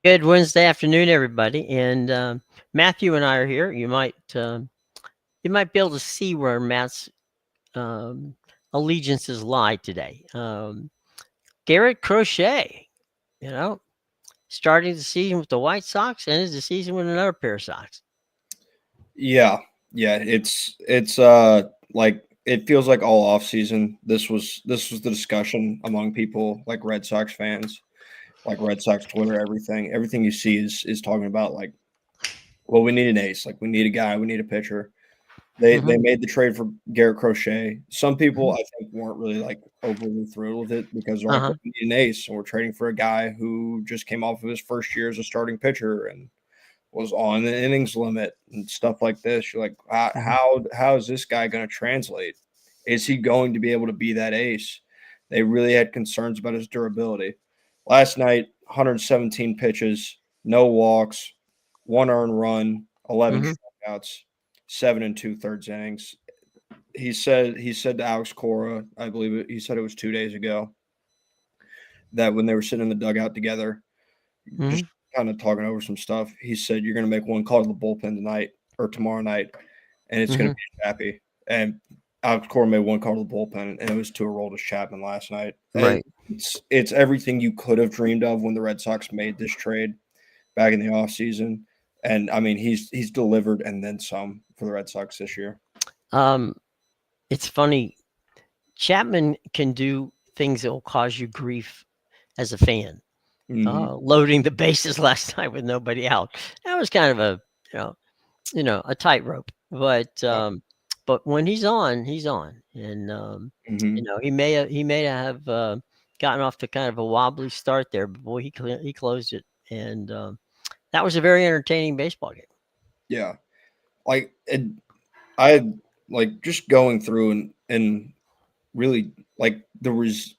Good Wednesday afternoon, everybody. And Matthew and I are here. You might be able to see where Matt's um, allegiances lie today. Garrett Crochet, you know, starting the season with the White Sox, ends the season with another pair of socks. Yeah, yeah, it's like it feels like all off season. This was the discussion among people like Red Sox fans, like Red Sox Twitter, everything you see is talking about like, well, we need an ace, like we need a guy, we need a pitcher. They Hmm. made the trade for Garrett Crochet. Some people Hmm. I think weren't really like overly thrilled with it because they're Uh like, huh. well, we need an ace, and we're trading for a guy who just came off of his first year as a starting pitcher and was on the innings limit and stuff like this. You're like, Hmm. how is this guy going to translate? Is he going to be able to be that ace? They really had concerns about his durability. Last night, 117 pitches, no walks, one earned run, 11 Hmm. strikeouts, 7 and 2/3 innings. He said to Alex Cora, I believe he said it was 2 days ago, that when they were sitting in the dugout together, just Hmm. kind of talking over some stuff. He said, "You're going to make one call to the bullpen tonight or tomorrow night, and it's going to Hmm. be happy." And Alex Cora made one call to the bullpen, and it was to Aroldis Chapman last night. And Right. it's everything you could have dreamed of when the Red Sox made this trade back in the offseason. And I mean, he's delivered and then some for the Red Sox this year. Um, it's funny. Chapman can do things that will cause you grief as a fan. Hmm. Loading the bases last night with nobody out. That was kind of a you know a tightrope. But when he's on, and Hmm. he may have gotten off to kind of a wobbly start there, but boy, he closed it, and that was a very entertaining baseball game. Yeah, like I like just going through and really like there was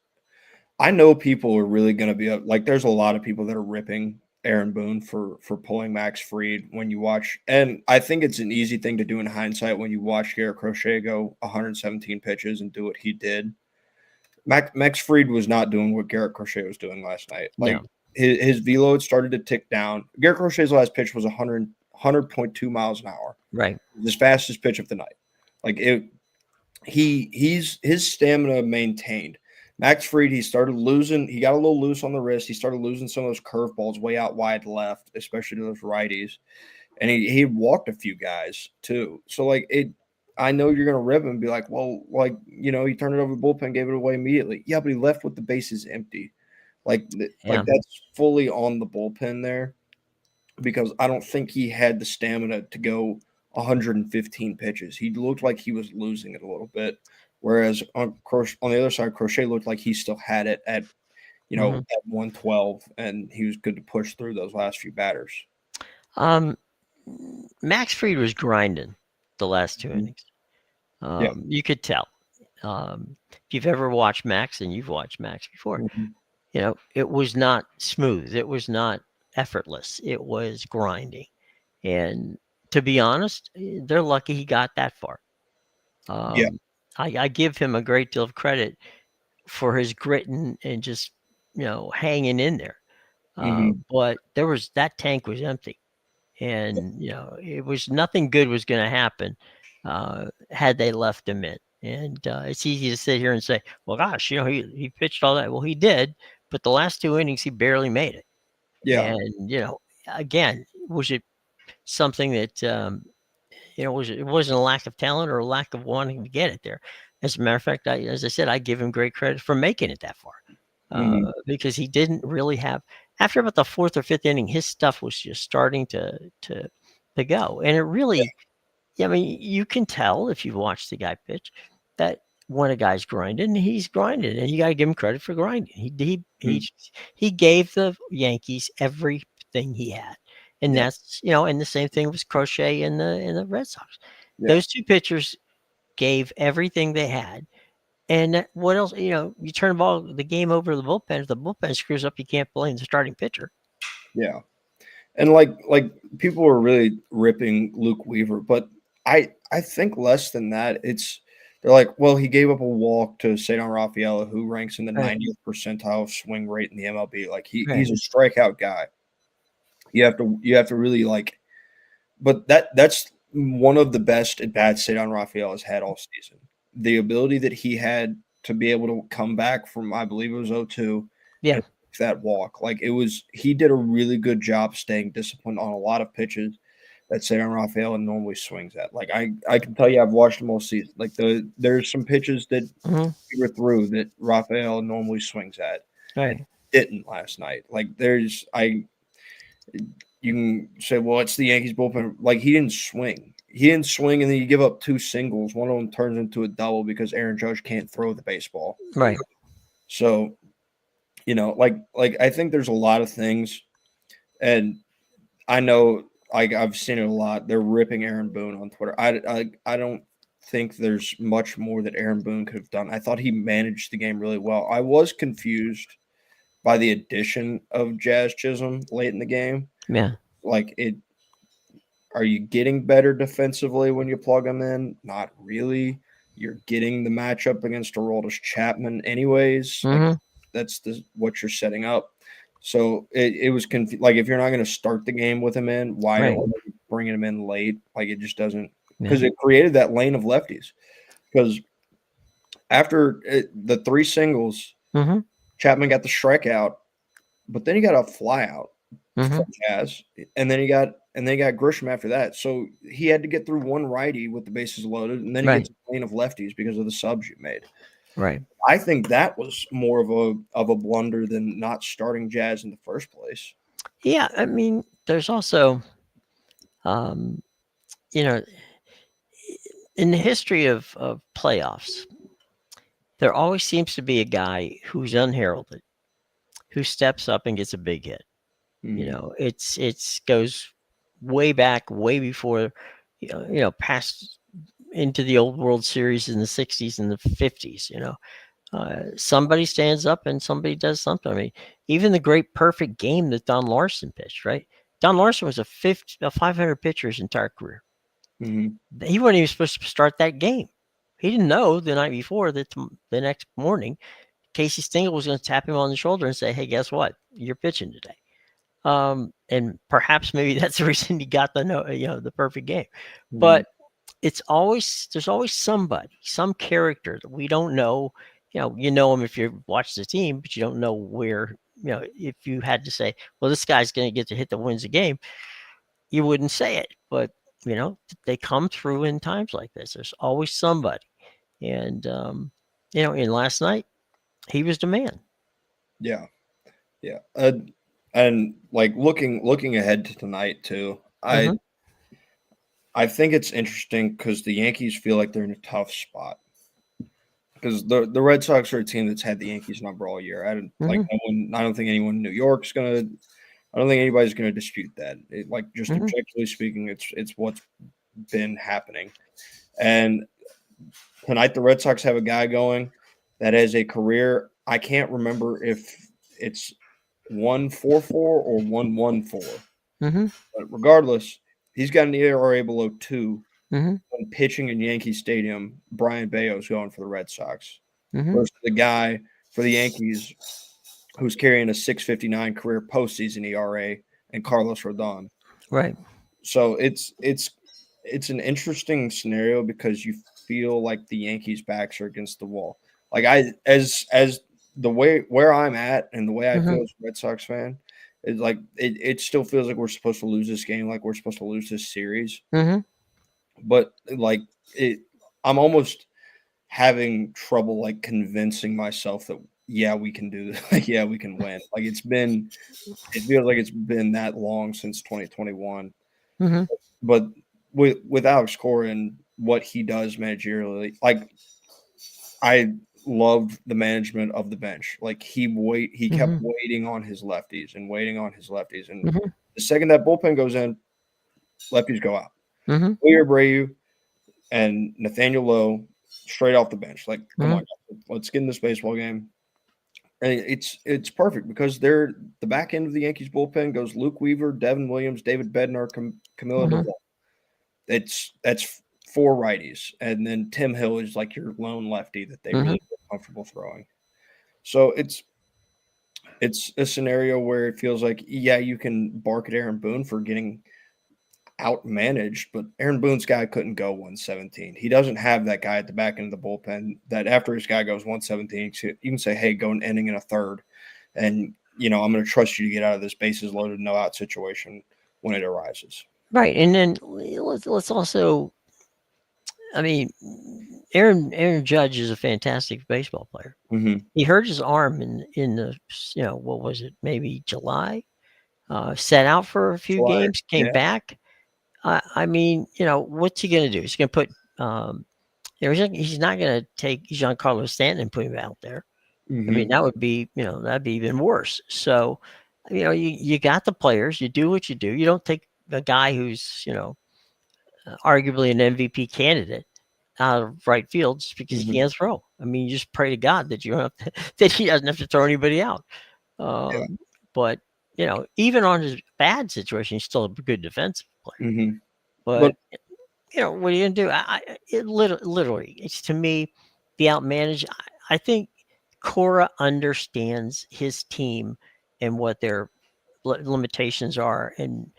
I know people are really going to be like. There's a lot of people that are ripping Aaron Boone for pulling Max Fried when you watch, and I think it's an easy thing to do in hindsight when you watch Garrett Crochet go 117 pitches and do what he did. Max Fried was not doing what Garrett Crochet was doing last night. Like No, his velo had started to tick down. Garrett Crochet's last pitch was 100.2 miles an hour, right. his fastest pitch of the night. Like it, he's his stamina maintained. Max Fried, he started losing. He got a little loose on the wrist. He started losing some of those curveballs way out wide left, especially to those righties. And he walked a few guys too. So like it, I know you're gonna rip him and be like, well, like he turned it over the bullpen, gave it away immediately. Yeah, but he left with the bases empty. Like Yeah. that's fully on the bullpen there because I don't think he had the stamina to go 115 pitches. He looked like he was losing it a little bit, whereas on the other side, Crochet looked like he still had it at Hmm. at 112, and he was good to push through those last few batters. Um, Max Fried was grinding the last two Mhm. innings. Yeah. You could tell. If you've ever watched Max, and you've watched Max before, Mhm. it was not smooth. It was not effortless. It was grinding. And to be honest, they're lucky he got that far. Yeah. Um, I give him a great deal of credit for his grit and just, hanging in there. Hmm. But that tank was empty. And, it was nothing good was going to happen had they left him in. And it's easy to sit here and say, well, gosh, he pitched all that. Well, he did. But the last two innings, he barely made it. Yeah. And, again, was it something that it wasn't a lack of talent or a lack of wanting to get it there. As a matter of fact, as I said, I give him great credit for making it that far Hmm. because he didn't really have. After about the fourth or fifth inning, his stuff was just starting to go, and it really. Yeah, I mean, you can tell if you've watched the guy pitch that when a guy's grinding, he's grinding, and you got to give him credit for grinding. He gave the Yankees everything he had, and Yeah. and the same thing was Crochet in the Red Sox. Yeah. Those two pitchers gave everything they had, and what else? You turn the game over to the bullpen. If the bullpen screws up, you can't blame the starting pitcher. Yeah. And like people were really ripping Luke Weaver, but I think less than that. They're like, well, he gave up a walk to Cedar Rafaela, who ranks in the Right, 90th percentile of swing rate in the MLB. Like right. he's a strikeout guy. you have to really like. But that's one of the best at bat Cedar Raphael has had all season. The ability that he had to be able to come back from, I believe it was 0-2, Yeah. and that walk. Like he did a really good job staying disciplined on a lot of pitches that Cedar Raphael normally swings at. Like I can tell you, I've watched him all season. Like there's some pitches that Hmm. we were through that Raphael normally swings at and Right. didn't last night. Like you can say, well, it's the Yankees bullpen. Like he didn't swing. He didn't swing, and then you give up two singles. One of them turns into a double because Aaron Judge can't throw the baseball. Right. So, like I think there's a lot of things, and I know like I've seen it a lot. They're ripping Aaron Boone on Twitter. I don't think there's much more that Aaron Boone could have done. I thought he managed the game really well. I was confused by the addition of Jazz Chisholm late in the game. Yeah. Like it Are you getting better defensively when you plug him in? Not really. You're getting the matchup against Aroldis Chapman anyways. Like Hmm. that's what you're setting up. So it was like if you're not going to start the game with him in, why are Right. you bringing him in late? Like it just doesn't, Yeah. because it created that lane of lefties. Because after the three singles, Hmm. Chapman got the strikeout, but then he got a flyout Hmm. from Jazz, and then he got Grisham after that. So he had to get through one righty with the bases loaded, and then he Right. gets a lane of lefties because of the subs you made. Right. I think that was more of a blunder than not starting Jazz in the first place. Yeah. I mean, there's also, um, you know, in the history of playoffs, there always seems to be a guy who's unheralded who steps up and gets a big hit. Mm-hmm. It's goes way back, way before, past into the old World Series in the '60s and the '50s. Somebody stands up and somebody does something. I mean, even the great perfect game that Don Larson pitched, right? Don Larson was a 500 pitcher his entire career. Mm-hmm. He wasn't even supposed to start that game. He didn't know the night before that the next morning Casey Stengel was going to tap him on the shoulder and say, "Hey, guess what? You're pitching today." And perhaps maybe that's the reason he got the perfect game. Mm-hmm. But there's always somebody, some character that we don't know. You know him if you watch the team, but you don't know where. If you had to say, "Well, this guy's going to get to hit that wins the game," you wouldn't say it. But they come through in times like this. There's always somebody, and in last night he was the man. Yeah, yeah, and like looking ahead to tonight too. I Hmm. I think it's interesting because the Yankees feel like they're in a tough spot because the Red Sox are a team that's had the Yankees number all year. I don't like Hmm. no one. I don't think anyone in New York's gonna. I don't think anybody's gonna dispute that. Like just Hmm. objectively speaking, it's what's been happening. And tonight the Red Sox have a guy going that has a career. I can't remember if it's 1.44 or 1.14, Hmm. but regardless, he's got an ERA below 2 Hmm. when pitching in Yankee Stadium. Brian Bayo's going for the Red Sox Hmm. versus the guy for the Yankees who's carrying a 6.59 career postseason ERA, and Carlos Rodon. Right. So it's an interesting scenario because you feel like the Yankees' backs are against the wall. Like as the way where I'm at and the way I Hmm. feel as a Red Sox fan, is like it still feels like we're supposed to lose this game, like we're supposed to lose this series. Hmm. But like it, I'm almost having trouble like convincing myself that yeah we can do this, like yeah we can win. Like it feels like it's been that long since 2021. Hmm. But with Alex Cora and what he does managerially, like I loved the management of the bench. Like he kept Hmm. waiting on his lefties and waiting on his lefties, and Hmm. the second that bullpen goes in, lefties go out. Hmm. Wilyer Abreu and Nathaniel Lowe straight off the bench. Like, come Hmm. on, let's get in this baseball game. And it's perfect because they're the back end of the Yankees bullpen goes Luke Weaver, Devin Williams, David Bednar, Camilo Hmm. Doval. That's four righties, and then Tim Hill is like your lone lefty that they Hmm. really feel comfortable throwing. So it's a scenario where it feels like, yeah, you can bark at Aaron Boone for getting outmanaged, but Aaron Boone's guy couldn't go 117. He doesn't have that guy at the back end of the bullpen that after his guy goes 117, you can say, hey, go an inning in a third. And, I'm going to trust you to get out of this bases loaded, no out situation when it arises. Right, and then let's also, I mean, Aaron Judge is a fantastic baseball player. Mm-hmm. He hurt his arm in the what was it, maybe July? Set out for a few July, games, came yeah. back. I mean, what's he gonna do? He's gonna put he's not gonna take Giancarlo Stanton and put him out there. I mean, Mm-hmm. that would be, that'd be even worse. So, you got the players, you do what you do. You don't take a guy who's, arguably an MVP candidate out of right field just because he Mm-hmm. can't throw. I mean, you just pray to God that you don't have to, that he doesn't have to throw anybody out. Yeah. But even on his bad situation, he's still a good defensive player. Mm-hmm. But But what are you gonna do? It literally, it's to me the outmanaged. I think Cora understands his team and what their limitations are, and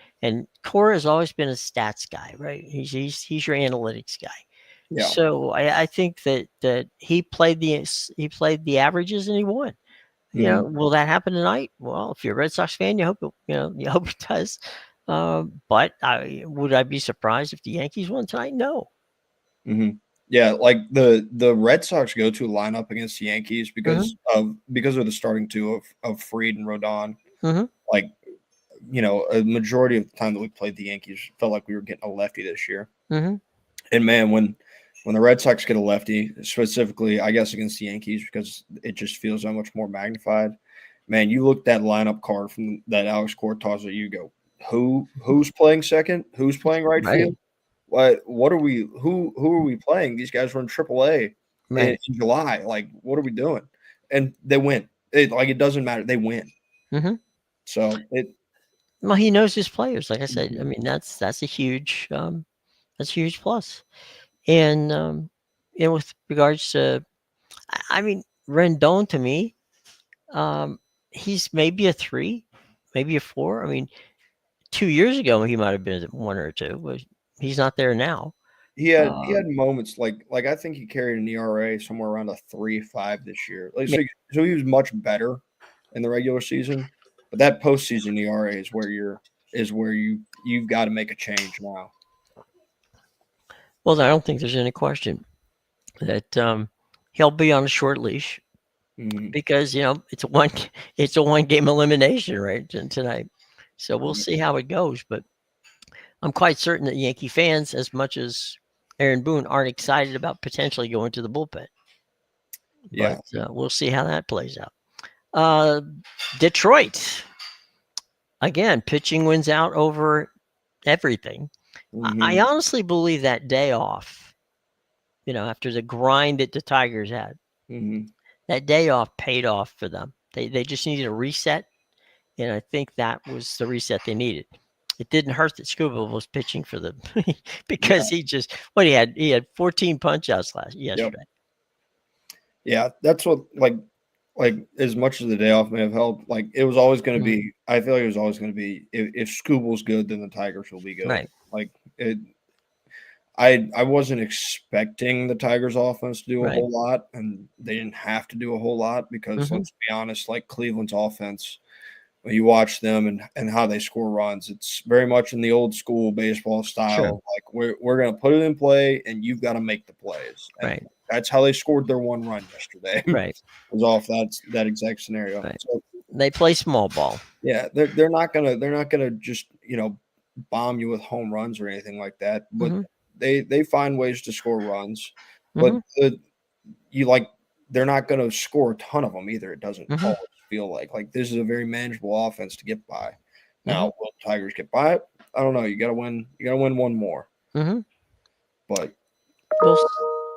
Cora has always been a stats guy, right? He's your analytics guy. yeah. So I think that he played the averages and he won. Mm-hmm. Will that happen tonight? Well, if you're a Red Sox fan, you hope it does. But would I be surprised if the Yankees won tonight? No. Mm-hmm. Yeah, like the Red Sox go-to lineup against the Yankees Hmm. because of the starting two of Fried and Rodon. Hmm. Like, a majority of the time that we played the Yankees felt like we were getting a lefty this year. Hmm. And man, when the Red Sox get a lefty, specifically, I guess against the Yankees, because it just feels so much more magnified. Man, you look that lineup card from that Alex Cortez, you go, who's playing second? Who's playing right Right. field? What are we? Who are we playing? These guys were in AAA Right. in July. Like, what are we doing? And they win. It doesn't matter. They win. Hmm. So it. Well, he knows his players. Like I said, I Mhm. mean that's a huge plus. And with regards to, I mean, Rendon to me, um, he's maybe a 3, maybe a 4. I mean, 2 years ago he might have been a 1 or a 2, but he's not there now. He had Um, moments like I think he carried an ERA somewhere around a 3.5 this year. Like ma- so he was much better in the regular season, but that postseason ERA is where you've got to make a change now. well, I don't think there's any question that he'll be on a short leash Mm-hmm. because it's a one game elimination right tonight. So we'll Right. see how it goes. But I'm quite certain that Yankee fans, as much as Aaron Boone, aren't excited about potentially going to the bullpen. But Yeah. we'll see how that plays out. Uh, Detroit again, pitching wins out over everything. I Mm-hmm. honestly believe that day off, after the grind that the Tigers had, Mm-hmm. that day off paid off for them. They just needed a reset, and I think that was the reset they needed. It didn't hurt that Scuba was pitching for them Yeah. because he had 14 punch outs Yep. yesterday. Yeah. That's what like as much as the day off may have helped. Like it was always going to Mhm. be. I feel like it was always going to be if Scooble's good, then the Tigers will be good. Right. Like it. I wasn't expecting the Tigers offense to do a Right. whole lot, and they didn't have to do a whole lot because Hmm. let's be honest, like Cleveland's offense, when you watch them and how they score runs, it's very much in the old school baseball Sure. style. Like we're gonna put it in play, and you've got to make the plays, and Right. that's how they scored their one run yesterday. Right. Was off that exact scenario. Right. So They play small ball. yeah, they're not gonna just bomb you with home runs or anything like that, but Hmm. they find ways to score runs, but Hmm. you like they're not going to score a ton of them either. It doesn't Hmm. always feel like this is a very manageable offense to get by. Hmm. Now, will the Tigers get by it? I don't know. You got to win. You got to win one more, Hmm. but We'll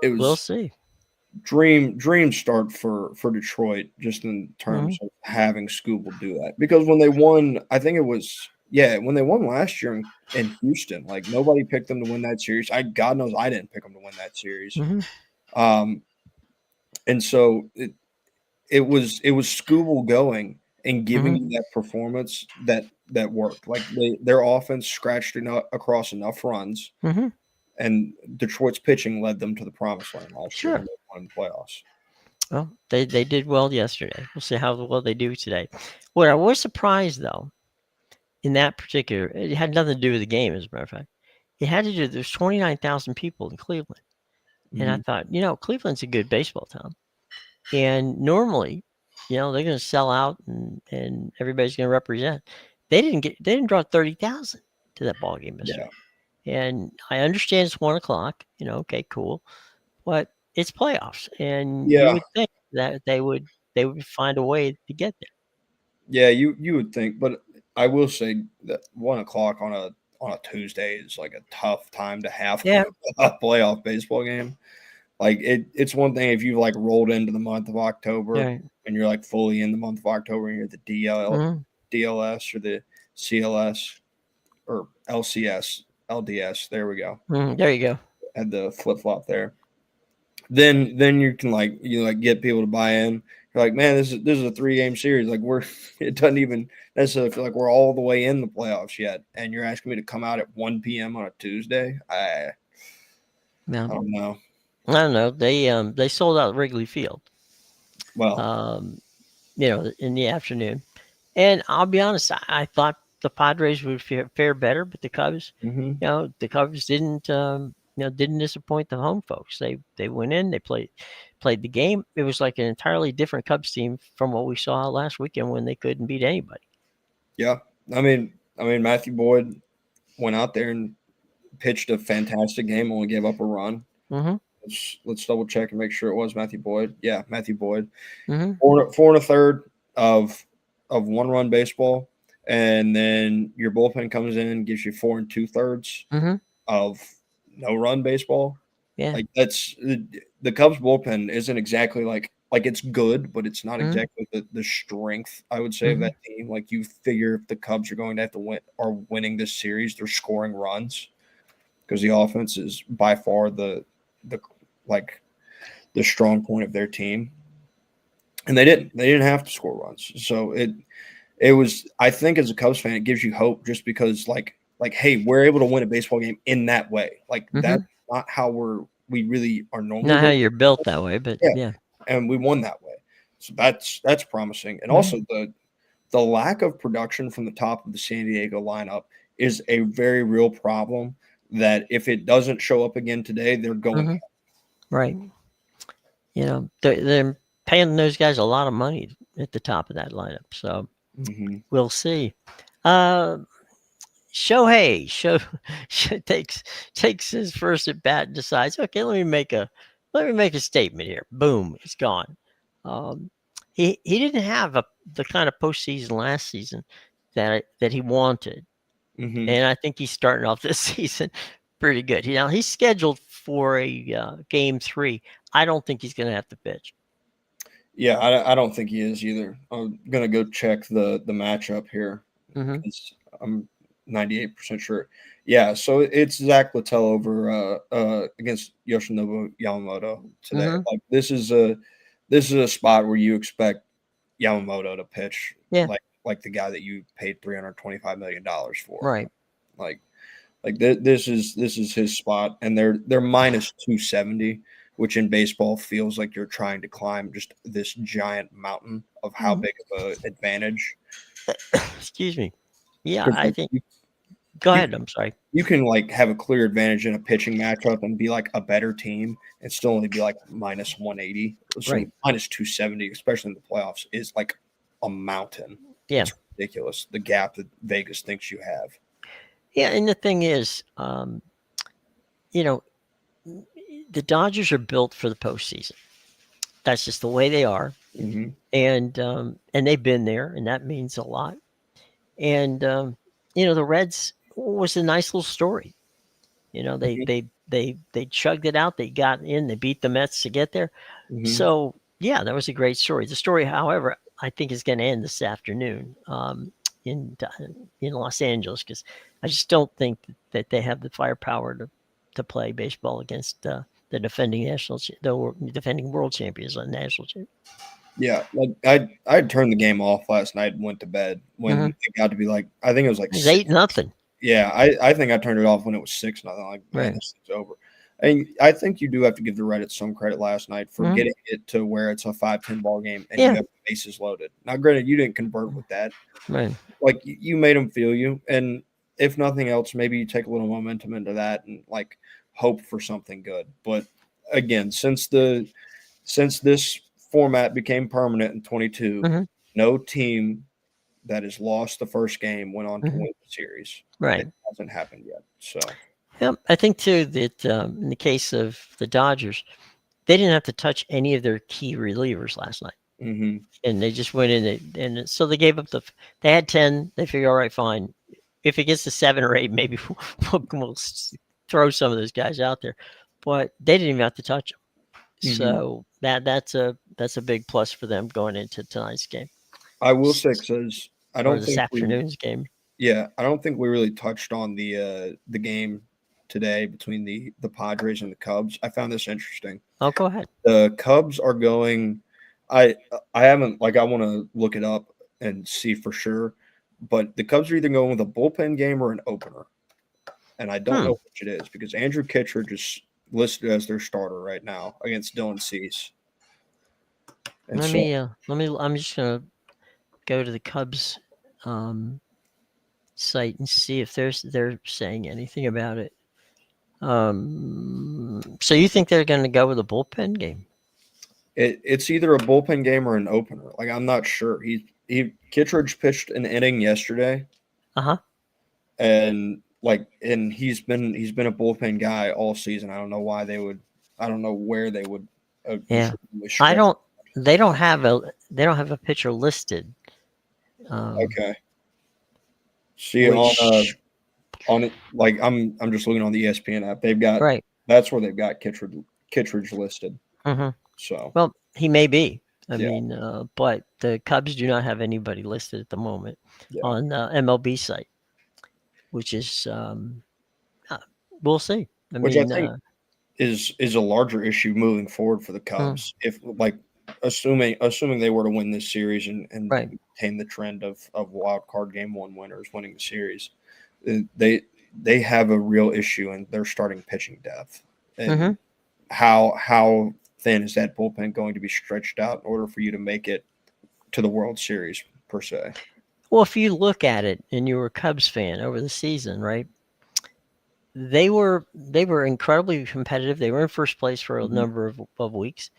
it we'll was see. dream start for Detroit just in Hmm. terms of having Scooble do that because when they won, I think it was when they won last year in Houston, like nobody picked them to win that series. God knows I didn't pick them to win that series. Hmm. Um, and so it was Scooble going, and giving Mhm. you that performance that worked. Like their offense scratched enough across enough runs, Mhm. and Detroit's pitching led them to the promised land last year, Sure. and they won the playoffs. Well, they did well yesterday. We'll see how well they do today. What I was surprised though, in that particular, it had nothing to do with the game, as a matter of fact. It had to do. There's 29,000 people in Cleveland, and I Mhm. thought, Cleveland's a good baseball town, and normally, they're going to sell out, and everybody's going to represent. They didn't draw 30,000 to that ball game yesterday, Yeah, and I understand it's 1 o'clock. Okay, cool, but it's playoffs, and you yeah, would think that they would find a way to get there. yeah. You would think, but I will say that 1 o'clock on a Tuesday is like a tough time to have Yeah, a playoff baseball game. Like it's one thing if you like rolled into the month of October right. and you're like fully in the month of October and you're the Mhm, DLS or the CLS or LCS, LDS. There we go. mhm, there you go. Had the flip flop there. Then you can like get people to buy in. You're like, man, this is a 3 game series. Like we're it doesn't even necessarily feel like we're all the way in the playoffs yet. And you're asking me to come out at 1 p.m. on a Tuesday. Yeah, I don't know. I don't know. They sold out Wrigley Field, Well, um, in the afternoon. And I'll be honest, I thought the Padres would fare better, but the Cubs, hmm the Cubs didn't disappoint the home folks. They went in, they played the game. It was like an entirely different Cubs team from what we saw last weekend when they couldn't beat anybody. yeah. I mean Matthew Boyd went out there and pitched a fantastic game. Only gave up a run. Mm-hmm. Let's double check and make sure it was Matthew Boyd. Yeah, Matthew Boyd. Mm-hmm. Four and a third of 1 run baseball, and then your bullpen comes in and gives you 4 and 2/3 Mm-hmm. of no run baseball. Yeah. Like that's the Cubs bullpen isn't exactly like it's good, but it's not Mm-hmm. exactly the strength I would say of Mm-hmm. that team. Like you figure if the Cubs are going to have to win are winning this series, they're scoring runs because the offense is by far the like the strong point of their team. And they didn't have to score runs. So it was I think as a Cubs fan, it gives you hope just because like hey, we're able to win a baseball game in that way. Like Mm-hmm. that's not how we really are normally Not how winning. you're built that way, but Yeah. yeah. And we won that way. So that's promising. And Mm-hmm. also the lack of production from the top of the San Diego lineup is a very real problem that if it doesn't show up again today, they're going Mm-hmm. Right. They're paying those guys a lot of money at the top of that lineup. So hmm we'll see. Uh, Shohei takes his first at bat and decides, okay, let me make a statement here. Boom, it's gone. Um, he didn't have the kind of postseason last season that he wanted, hmm and I think he's starting off this season pretty good. He's scheduled for a game 3. I don't think he's going to have to pitch. Yeah, I don't think he is either. I'm gonna go check the matchup here Hmm. because I'm 98% sure. Yeah, so it's Zach Littell over against Yoshinobu Yamamoto today. Hmm. Like this is a spot where you expect Yamamoto to pitch Yeah, like the guy that you paid $325 million for. right. Like this is his spot, and they're minus 270, which in baseball feels like you're trying to climb just this giant mountain of how Mhm. big of a advantage. Excuse me. Yeah, 'Cause, I like, think. you, Go you ahead. I'm sorry. you can like have a clear advantage in a pitching matchup and be like a better team and still only be like minus 180. So Right. minus 270, especially in the playoffs, is like a mountain. Yeah. It's ridiculous the gap that Vegas thinks you have. Yeah. And the thing is, you know, the Dodgers are built for the postseason. That's just the way they are, hmm and they've been there, and that means a lot. And the Reds was a nice little story. They hmm they they chugged it out. They got in. They beat the Mets to get there. hmm So yeah, that was a great story. The story, however, I think is going to end this afternoon in in Los Angeles because I just don't think that they have the firepower to play baseball against the defending defending world champions on national champion. Yeah, like I had turned the game off last night and went to bed when Mhm. it got to be like I think it was like It was 8 6. nothing. Yeah, I think I turned it off when it was 6-0. Like, man, Right. this thing's over. And I think you do have to give the Reddit some credit last night for Mhm. getting it to where it's a 5-10 ball game and you Yeah. have bases loaded. Now, granted, you didn't convert with that. Right. Like you made them feel you, and if nothing else, maybe you take a little momentum into that and like hope for something good. But again, since this format became permanent in 22, Mhm. no team that has lost the first game went on to Mhm. win the series. It Right. hasn't happened yet. So, Yep. I think too that in the case of the Dodgers, they didn't have to touch any of their key relievers last night, mhm, and they just went in and so they gave up the. They had 10. They figured, all right, fine. If it gets to 7 or 8, maybe we'll throw some of those guys out there, but they didn't even have to touch them. mhm. So that's a big plus for them going into tonight's game I will say, because I or don't this think we, afternoon's game. yeah, I don't think we really touched on the game today between the Padres and the Cubs. I found this interesting. Oh, go ahead. The Cubs are going. I I haven't like I want to look it up and see for sure, but the Cubs are either going with a bullpen game or an opener, and I don't Hmm. know which it is because Andrew Kittredge is listed as their starter right now against Dylan Cease, and so Let me. I'm just gonna go to the Cubs um, site and see if they're saying anything about it. So you think they're going to go with a bullpen game? it's either a bullpen game or an opener. Like I'm not sure. He Kittredge pitched an inning yesterday, Uh huh. and he's been a bullpen guy all season. I don't know why they would. I don't know where they would Yeah. legitimately I stretch. don't. They don't have a pitcher listed. Um, Okay. See which on it like I'm just looking on the ESPN app. They've got right. that's where they've got Kittredge listed. Hmm. So Well, he may be. I yeah, mean, but the Cubs do not have anybody listed at the moment yeah. on MLB site, which is uh, we'll see. I Which I mean, think is a larger issue moving forward for the mm, Cubs. If like assuming they were to win this series and right. maintain the trend of wild card game one winners winning the series, they have a real issue in their starting pitching depth. Hmm. And how thin is that bullpen going to be stretched out in order for you to make it to the World Series per se? Well, if you look at it and you were a Cubs fan over the season, right? They were incredibly competitive. They were in first place for a Mhm, number of weeks.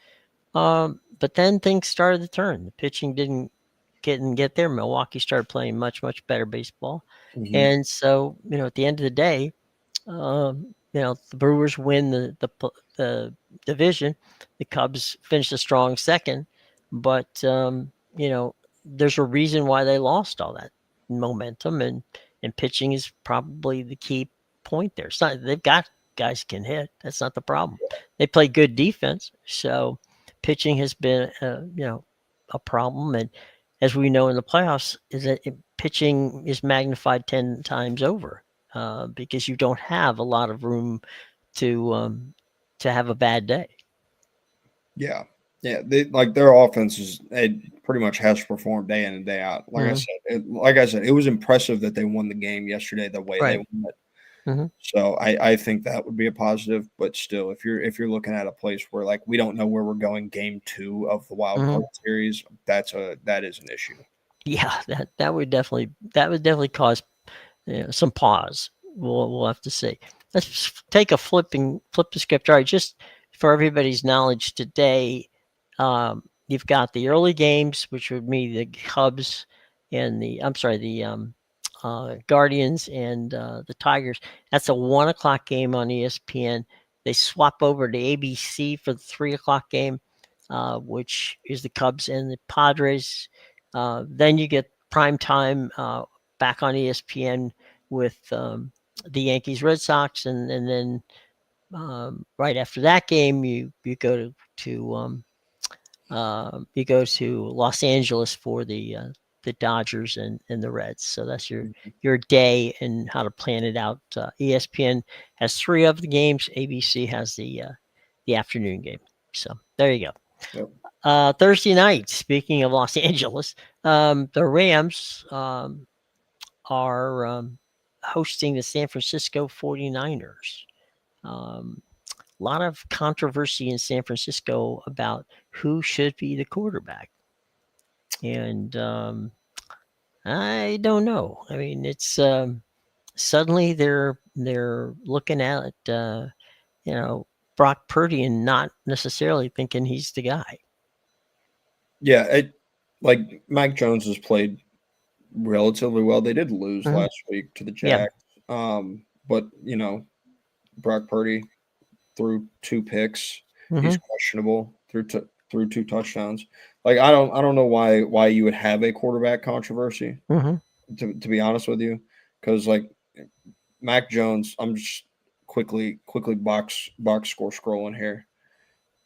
But then things started to turn. The pitching didn't get there. Milwaukee started playing much better baseball, mhm, and so at the end of the day, the Brewers win the division. The Cubs finished a strong second, but there's a reason why they lost all that momentum, and pitching is probably the key point there. It's not they've got guys can hit. That's not the problem. They play good defense, so pitching has been a problem. And as we know in the playoffs, is that pitching is magnified 10 times over because you don't have a lot of room to um, to have a bad day. yeah, yeah. They like their offense is it pretty much has performed day in and day out. Mhm. Like I said, it was impressive that they won the game yesterday the way they Right. won it. Hmm. So I think that would be a positive. But still, if you're looking at a place where like we don't know where we're going game two of the wild Hmm. card series, that is an issue. Yeah, that would definitely cause some pause. We'll have to see. Let's take a flip the script. All right, just for everybody's knowledge today, you've got the early games, which would be the Cubs and the Guardians and the Tigers. That's a 1 o'clock game on ESPN. They swap over to ABC for the 3 o'clock game, which is the Cubs and the Padres. Then you get prime time back on ESPN with the Yankees Red Sox, and then right after that game, you go to Los Angeles for the Dodgers and the Reds. So that's your day and how to plan it out. ESPN has three of the games. ABC has the afternoon game. So there you go. Yep. Thursday night, speaking of Los Angeles, the Rams are hosting the San Francisco 49ers. Um, a lot of controversy in San Francisco about who should be the quarterback. And I don't know. I mean, it's suddenly they're looking at you know Brock Purdy and not necessarily thinking he's the guy. Yeah, like Mac Jones has played relatively well. They did lose Hmm. last week to the Yeah. Jags, but Brock Purdy threw two picks. He's Hmm. questionable through two touchdowns. Like I don't know why you would have a quarterback controversy, Hmm. to be honest with you, because like Mac Jones, I'm just quickly box score scrolling here,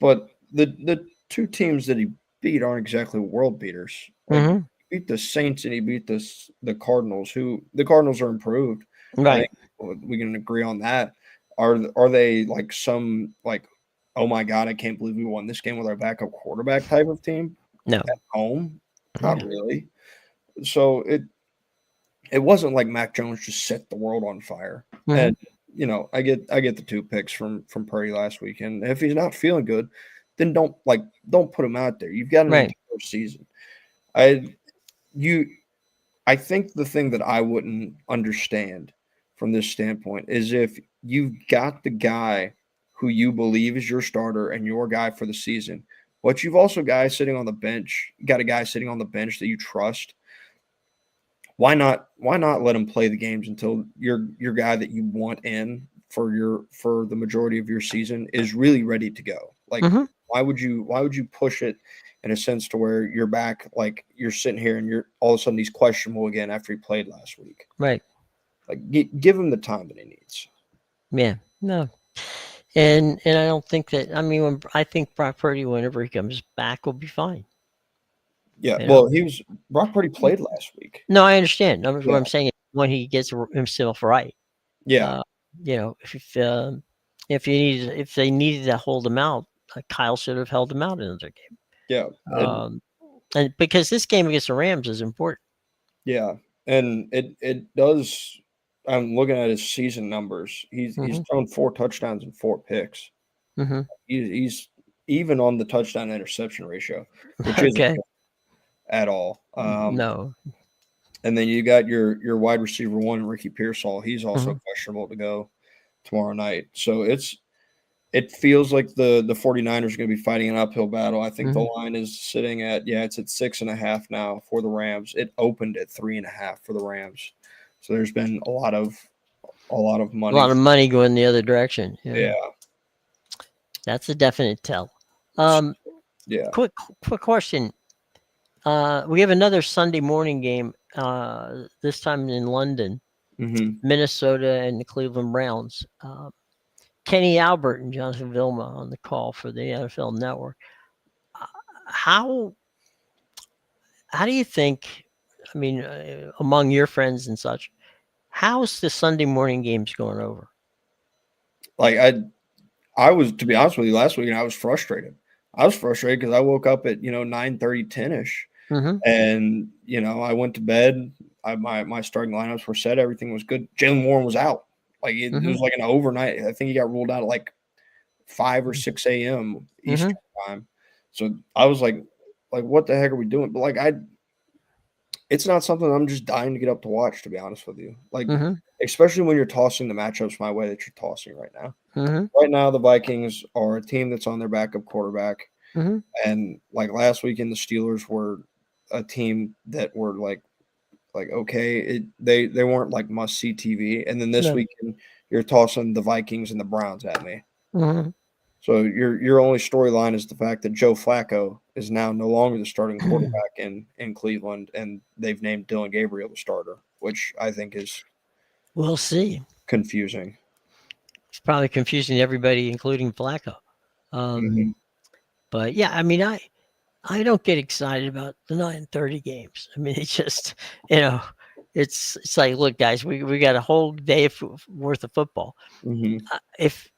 but the two teams that he beat aren't exactly world beaters. Like he Hmm. beat the Saints and he beat the Cardinals, who the Cardinals are improved. I Right. think we can agree on that. Are they like some like, oh my god, I can't believe we won this game with our backup quarterback type of team No. at home? Not Yeah. really. So it wasn't like Mac Jones just set the world on fire. Hmm. And I get the two picks from Purdy last week. And if he's not feeling good, then don't put him out there. You've got an Right. entire season. I you I think the thing that I wouldn't understand from this standpoint is if you've got the guy who you believe is your starter and your guy for the season, but you've also got a guy sitting on the bench that you trust. Why not let him play the games until your guy that you want in for the majority of your season is really ready to go? Like Hmm. why would you push it in a sense to where you're back, like you're sitting here and you're all of a sudden he's questionable again after he played last week? Right. Like give him the time that he needs. Yeah. No. And I don't think that. I mean, I think Brock Purdy, whenever he comes back, will be fine. Yeah, You well, know. Brock Purdy played last week. No, I understand. What Yeah, I'm saying is when he gets himself right. yeah, Uh, if if they needed to hold him out, Kyle should have held him out in another game. yeah, and And because this game against the Rams is important. yeah, and it does. I'm looking at his season numbers. He's Hmm. thrown four touchdowns and four picks. Hmm. He's even on the touchdown interception ratio, which isn't Okay. good at all. No. And then you got your wide receiver one, Ricky Pearsall. He's also Hmm. questionable to go tomorrow night. So it feels like the 49ers are going to be fighting an uphill battle. I think the Hmm. line is sitting at, yeah, it's at 6.5 now for the Rams. It opened at 3.5 for the Rams. So there's been a lot of A money. lot of money going the other direction. Yeah, Yeah, that's a definite tell. Um, yeah. quick, quick question. We have another Sunday morning game. This time in London, Hmm. Minnesota and the Cleveland Browns. Kenny Albert and Jonathan Vilma on the call for the NFL Network. Uh, How how do you think? I mean, among your friends and such, how's the Sunday morning games going over? Like I was, to be honest with you, last week, and I was frustrated. I was frustrated because I woke up at 9:30, 10ish, Hmm. and I went to bed. My starting lineups were set. Everything was good. Jalen Warren was out. Like it Hmm. was like an overnight. I think he got ruled out at like 5 or 6 a.m. Hmm. Eastern time. So I was like, what the heck are we doing? But like it's not something I'm just dying to get up to watch. To be honest with you, like Hmm. especially when you're tossing the matchups my way that you're tossing right now. Hmm. Right now, the Vikings are a team that's on their backup quarterback, Hmm. and like last weekend, the Steelers were a team that were like okay, they weren't like must see TV, and then this No. weekend you're tossing the Vikings and the Browns at me. Hmm. So your only storyline is the fact that Joe Flacco is now no longer the starting quarterback in Cleveland, and they've named Dylan Gabriel the starter, which I think is We'll see. confusing. It's probably confusing everybody, including Flacco. Um, Hmm. but yeah, I mean, I don't get excited about the 9:30 games. I mean, it's just you know, it's like, look, guys, we got a whole day worth of football. Hmm. If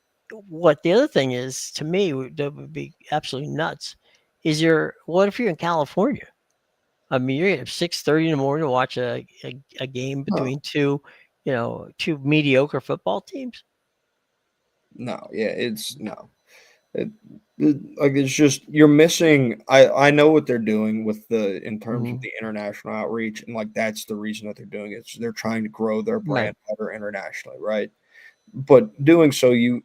what the other thing is to me that would be absolutely nuts What if you're in California? I mean, you're at 6:30 in the morning to watch a game No, between two mediocre football teams. no, yeah, it's no. It, like it's just you're missing. I know what they're doing with the in terms of Mhm. the international outreach, and like that's the reason that they're doing it. They're trying to grow their Right. brand better internationally, right? But doing so, you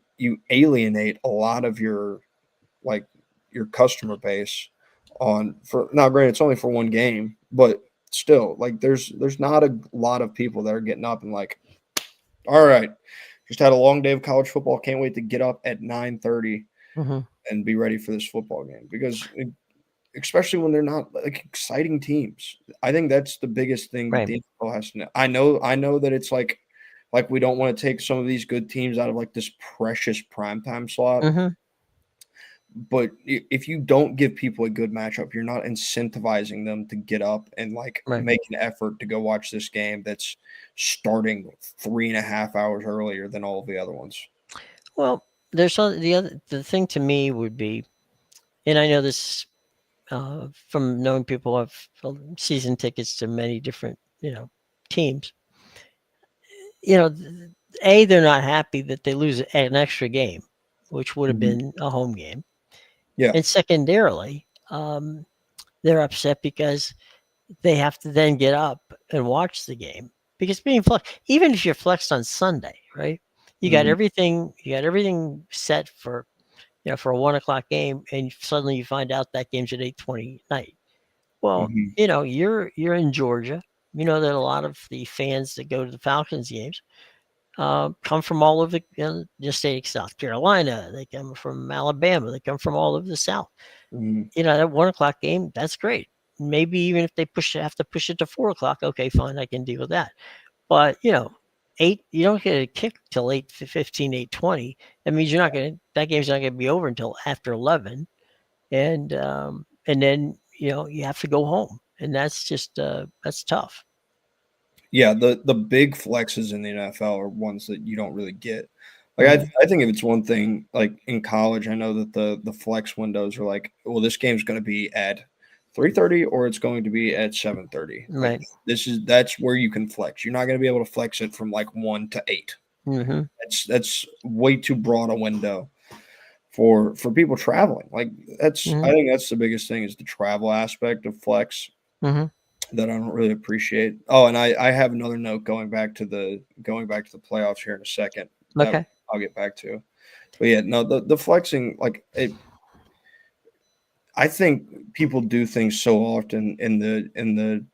alienate a lot of like your customer base on for now. Granted, it's only for one game, but still, like there's not a lot of people that are getting up and like, all right, just had a long day of college football. Can't wait to get up at 9:30 Mhm. and be ready for this football game because especially when they're not like exciting teams. I think that's the biggest thing that Right. the NFL has to know. I know that it's like we don't want to take some of these good teams out of like this precious primetime slot. Mhm. But if you don't give people a good matchup, you're not incentivizing them to get up and like Right. make an effort to go watch this game that's starting 3.5 hours earlier than all of the other ones. Well, the thing to me would be, and I know this from knowing people who have season tickets to many different teams. You know, they're not happy that they lose an extra game, which would have Mhm. been a home game, Yeah. and secondarily, they're upset because they have to then get up and watch the game because being flex, even if you're flexed on Sunday, right? Mhm. You got everything set for for a 1 o'clock game, and suddenly you find out that game's at 8:20 night. Well, Mhm. you're in Georgia. You know that a lot of the fans that go to the Falcons games come from all over the state of South Carolina. They come from Alabama. They come from all over the South. Mhm. That 1 o'clock game, that's great. Maybe even if they have to push it to 4 o'clock, okay, fine, I can deal with that. But you don't get a kick till 8:15, 8:20. That means that game's not gonna be over until after 11, and then you have to go home, and that's tough. Yeah, the big flexes in the NFL are ones that you don't really get. Like Right, I think if it's one thing, like in college, I know that the flex windows are like, well, this game's going to be at 3:30 or it's going to be at 7:30. Like right. that's where you can flex. You're not going to be able to flex it from like 1 to 8. Hmm. That's way too broad a window for people traveling. Like I Hmm. think that's the biggest thing is the travel aspect of flex Hmm. that I don't really appreciate. Oh, and I have another note going back to the playoffs here in a second that Okay. I'll get back to. But yeah, no, the flexing like it. I think people do things so often in the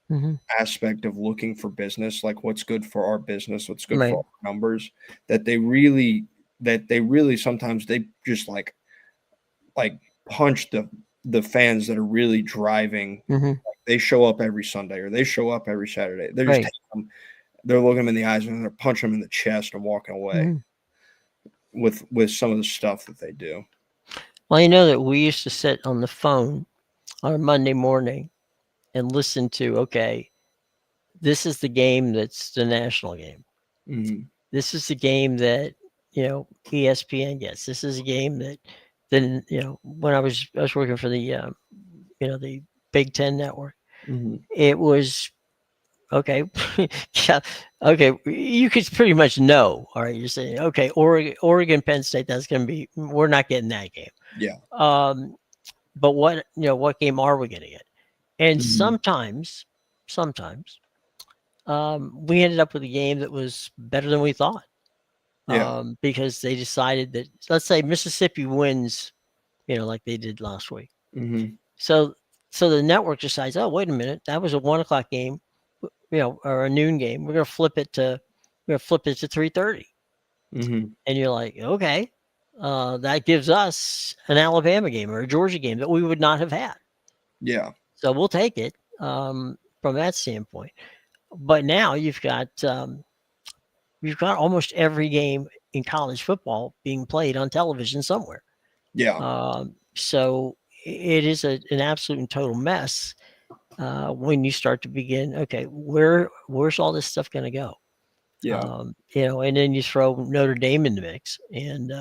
Hmm. aspect of looking for business, like what's good for our business, what's good for Right. our numbers, that they really sometimes they just like punch the fans that are really driving. Hmm. Like they show up every Sunday or they show up every Saturday. They're just Right. taking them. They're looking them in the eyes and they're punching them in the chest and walking away Hmm. with some of the stuff that they do. Well, you know that we used to sit on the phone on a Monday morning and listen to, okay, this is the game that's the national game. Mhm, This is the game that ESPN gets. This is a game that then when I was working for the Big Ten network, mhm. it was okay. Yeah, okay. You could pretty much know. All right, you're saying okay, Oregon, Penn State. That's going to be. We're not getting that game. Yeah. Um, but what game are we going to get? And Mhm. sometimes we ended up with a game that was better than we thought Yeah. because they decided that, let's say Mississippi wins, like they did last week. Mhm, So so the network decides, oh, wait a minute, that was a 1 o'clock game, or a noon game. We're gonna flip it to 3:30, mhm. and you're like, okay, that gives us an Alabama game or a Georgia game that we would not have had. Yeah. So we'll take it from that standpoint. But now you've got almost every game in college football being played on television somewhere. Yeah. So it is an absolute and total mess when you start to begin. Okay, where's all this stuff going to go? Yeah. And then you throw Notre Dame in the mix, and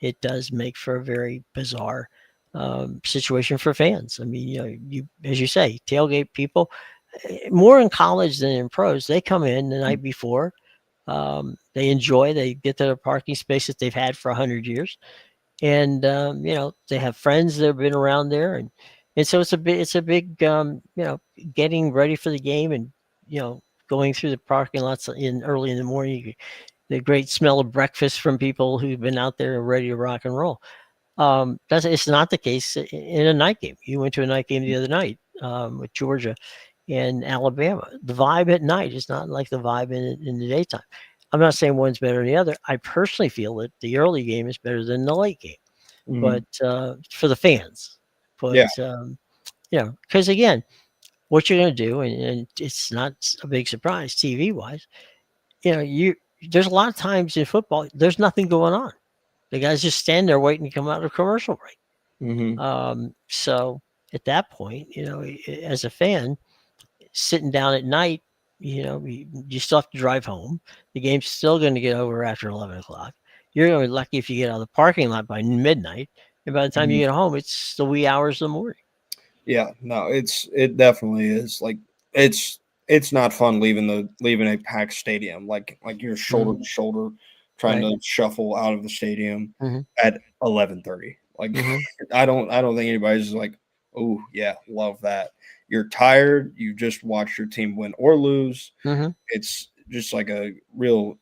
it does make for a very bizarre situation for fans. I mean, you as you say, tailgate people more in college than in pros. They come in the night before. They enjoy. They get their parking space that they've had for 100 years, and they have friends that have been around there, and so it's a big getting ready for the game, and going through the parking lots in early in the morning. The great smell of breakfast from people who've been out there and ready to rock and roll. That's it's not the case in a night game. You went to a night game the other night with Georgia and Alabama. The vibe at night is not like the vibe in the daytime. I'm not saying one's better than the other. I personally feel that the early game is better than the late game, but Mhm. for the fans. Yeah. But because again, what you're going to do, and it's not a big surprise TV wise. You there's a lot of times in football there's nothing going on. The guys just stand there waiting to come out of commercial break. Mhm. So at that point, as a fan, sitting down at night, you still have to drive home. The game's still going to get over after 11 o'clock. You're going to be lucky if you get out of the parking lot by midnight. And by the time you Mhm. get home, it's the wee hours of the morning. Yeah, no, it definitely is. Like it's it's not fun leaving a packed stadium, like you're Hmm. shoulder to shoulder trying Right. to shuffle out of the stadium Hmm. at 11:30. Like Hmm. I don't think anybody's like, "Oh, yeah, love that." You're tired, you just watched your team win or lose. Hmm. It's just like a real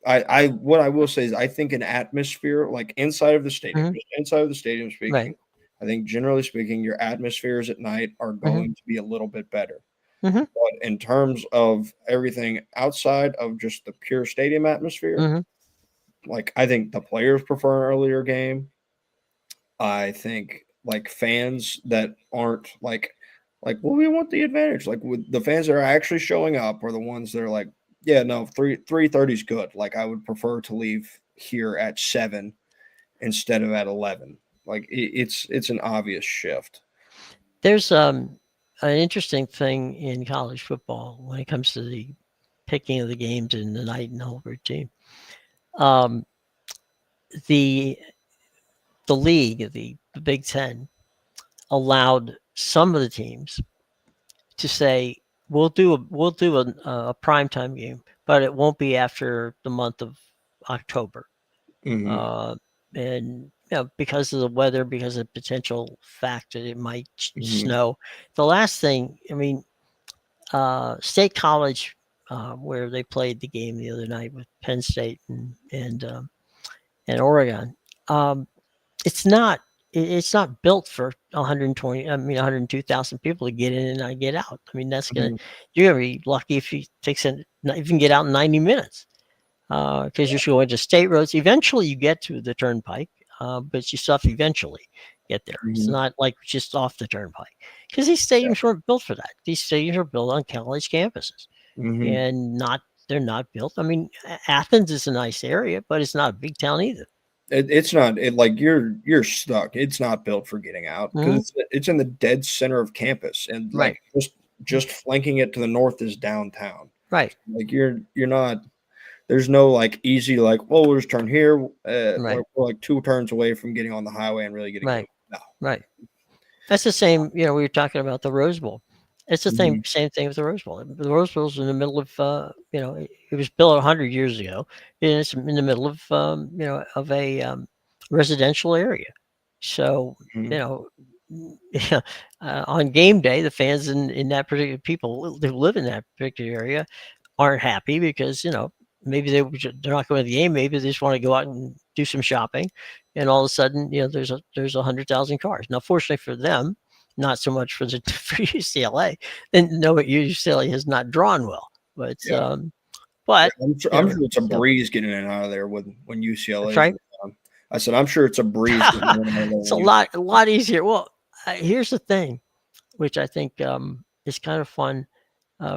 I what I will say is I think an atmosphere like inside of the stadium, Hmm. just inside of the stadium Right. speaking, I think generally speaking, your atmospheres at night are Hmm. going to be a little bit better. Hmm. But in terms of everything outside of just the pure stadium atmosphere, Hmm. like I think the players prefer an earlier game. I think like fans that aren't like well we want the advantage like with the fans that are actually showing up are the ones that are like yeah no 3:30 is good like I would prefer to leave here at 7 instead of at 11 like it's an obvious shift. There's an interesting thing in college football when it comes to the picking of the games in the night and the whole routine. Um, the the league, the Big Ten, allowed some of the teams to say we'll do a primetime game, but it won't be after the month of October, Hmm. uh, and because of the weather, because of the potential fact that it might Hmm. snow. The last thing, I mean, State College, where they played the game the other night with Penn State and Oregon. Um, it's not it's not built for 120 I mean 102,000 people to get in and not get out. I mean Hmm. you're gonna be lucky if you takes it not even get out in 90 minutes because you're going to state roads. Eventually you get to the turnpike, but you still have to eventually get there. It's Hmm. not like just off the turnpike because these stadiums weren't built for that. These stadiums are built on college campuses Hmm. and not they're not built. I mean, Athens is a nice area, but it's not a big town either. it's not like you're stuck. It's not built for getting out because Hmm. it's in the dead center of campus and Right. like just flanking it to the north is downtown. Right. Like you're not there's no like easy like well we'll just turn here Right. we're like two turns away from getting on the highway and really getting moving. Right. No. Right. That's the same, we were talking about the Rose Bowl. It's the same Mhm. same thing with the Rose Bowl. The Rose Bowl's in the middle of, it was built 100 years ago, and it's in the middle of, of a residential area. So, you Mhm. know, yeah, on game day, the fans in that particular people who live in that particular area aren't happy because maybe they're not going to the game. Maybe they just want to go out and do some shopping, and all of a sudden there's 100,000 cars. Now, fortunately for them, not so much for the for UCLA. And no, UCLA has not drawn well, but Yeah. Yeah, but I'm sure it's a so breeze getting in and out of there when that's UCLA is right. around. I said I'm sure it's a breeze getting in and out of there It's a when lot easier. Well, here's the thing, which I think is kind of fun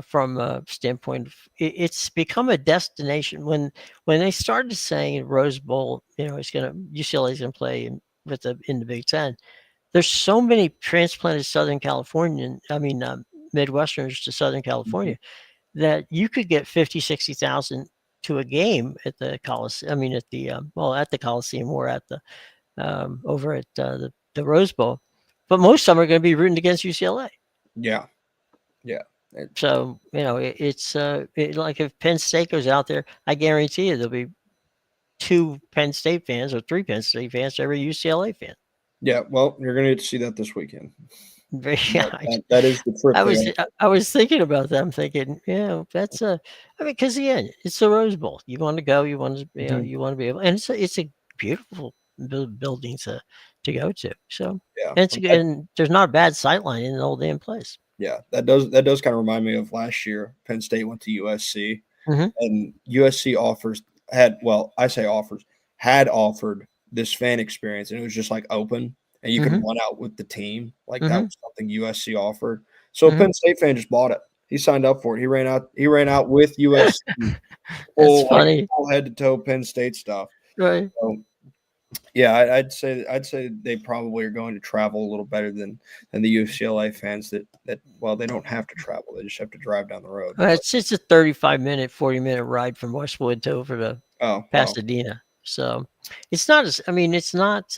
from a standpoint of it's become a destination when they started saying Rose Bowl, it's gonna UCLA is gonna play in the Big Ten. There's so many transplanted Southern Californian, I mean Midwesterners to Southern Mhm. California that you could get 50, 60,000 to a game at the Coliseum. I mean at the at the Coliseum or at the over at the Rose Bowl. but most of them are going to be rooting against UCLA. Yeah, yeah, it- So like if Penn State goes out there, I guarantee you there'll be two Penn State fans or three Penn State fans to every UCLA fan. yeah. Well, you're gonna get to see that this weekend. Yeah, That is the trick I there. was I was thinking about that. I'm thinking, that's a. I mean, because again, it's the Rose Bowl. You want to go. You want to, Mhm. you want to be able, and it's a beautiful building to go to. So, Yeah, and and there's not a bad sight line in the whole damn place. yeah. That does kind of remind me of last year. Penn State went to USC, Hmm. and USC I say offers had offered this fan experience, and it was just like open, and you could Hmm. run out with the team. Like that Hmm. was something USC offered. So a Hmm. Penn State fan just bought it. He signed up for it. He ran out. He ran out with USC That's full funny, head to toe Penn State stuff. right? So yeah, I'd say they probably are going to travel a little better than the UCLA fans that well they don't have to travel, they just have to drive down the road. But It's a 35-minute, 40-minute ride from Westwood to over to oh well, Pasadena. So it's not as. I mean, it's not.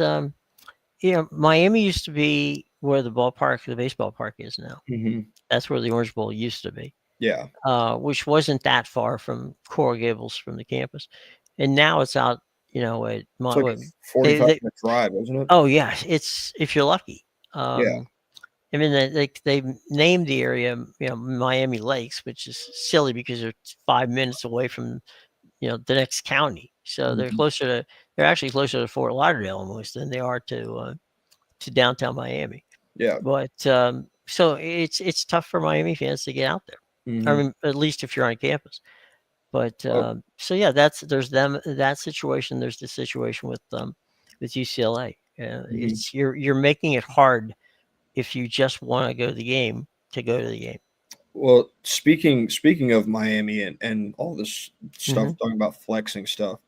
Miami used to be where the baseball park is now. hmm That's where the Orange Bowl used to be, yeah, which wasn't that far from Coral Gables from the campus, and now it's out. At it's my like a they, 45 they minute drive, isn't it? oh yeah, it's if you're lucky. Yeah, I mean, they named the area, Miami Lakes, which is silly because they're 5 minutes away from the next county, so hmm they're actually closer to Fort Lauderdale almost than they are to downtown Miami. yeah, But so it's tough for Miami fans to get out there. I hmm mean, at least if you're on campus. But oh, so yeah, there's that situation. There's the situation with UCLA. mhm. You're making it hard if you just want to go to the game to go to the game. Well, speaking of Miami and all this stuff, Hmm. talking about flexing stuff,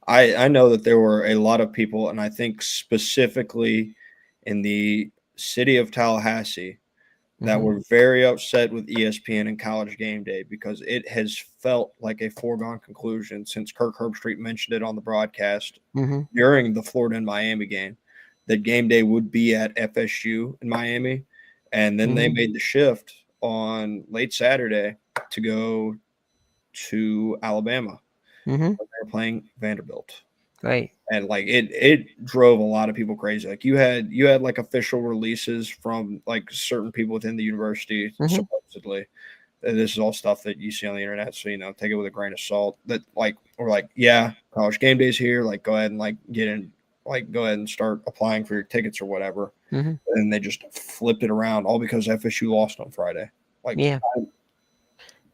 I know that there were a lot of people, and I think specifically in the city of Tallahassee, that Hmm. were very upset with ESPN and College Game Day because it has felt like a foregone conclusion since Kirk Herbstreit mentioned it on the broadcast Hmm. during the Florida and Miami game that game day would be at FSU in Miami. And then they Hmm. made the shift on late Saturday to go to Alabama Hmm. when they were playing Vanderbilt. Right. And like it drove a lot of people crazy. Like you had like official releases from like certain people within the university Hmm. supposedly. And this is all stuff that you see on the internet, so take it with a grain of salt. That like we're like, yeah, college game day's here. Like go ahead and like get in, like go ahead and start applying for your tickets or whatever. Hmm. And they just flipped it around all because FSU lost on Friday. Like Yeah.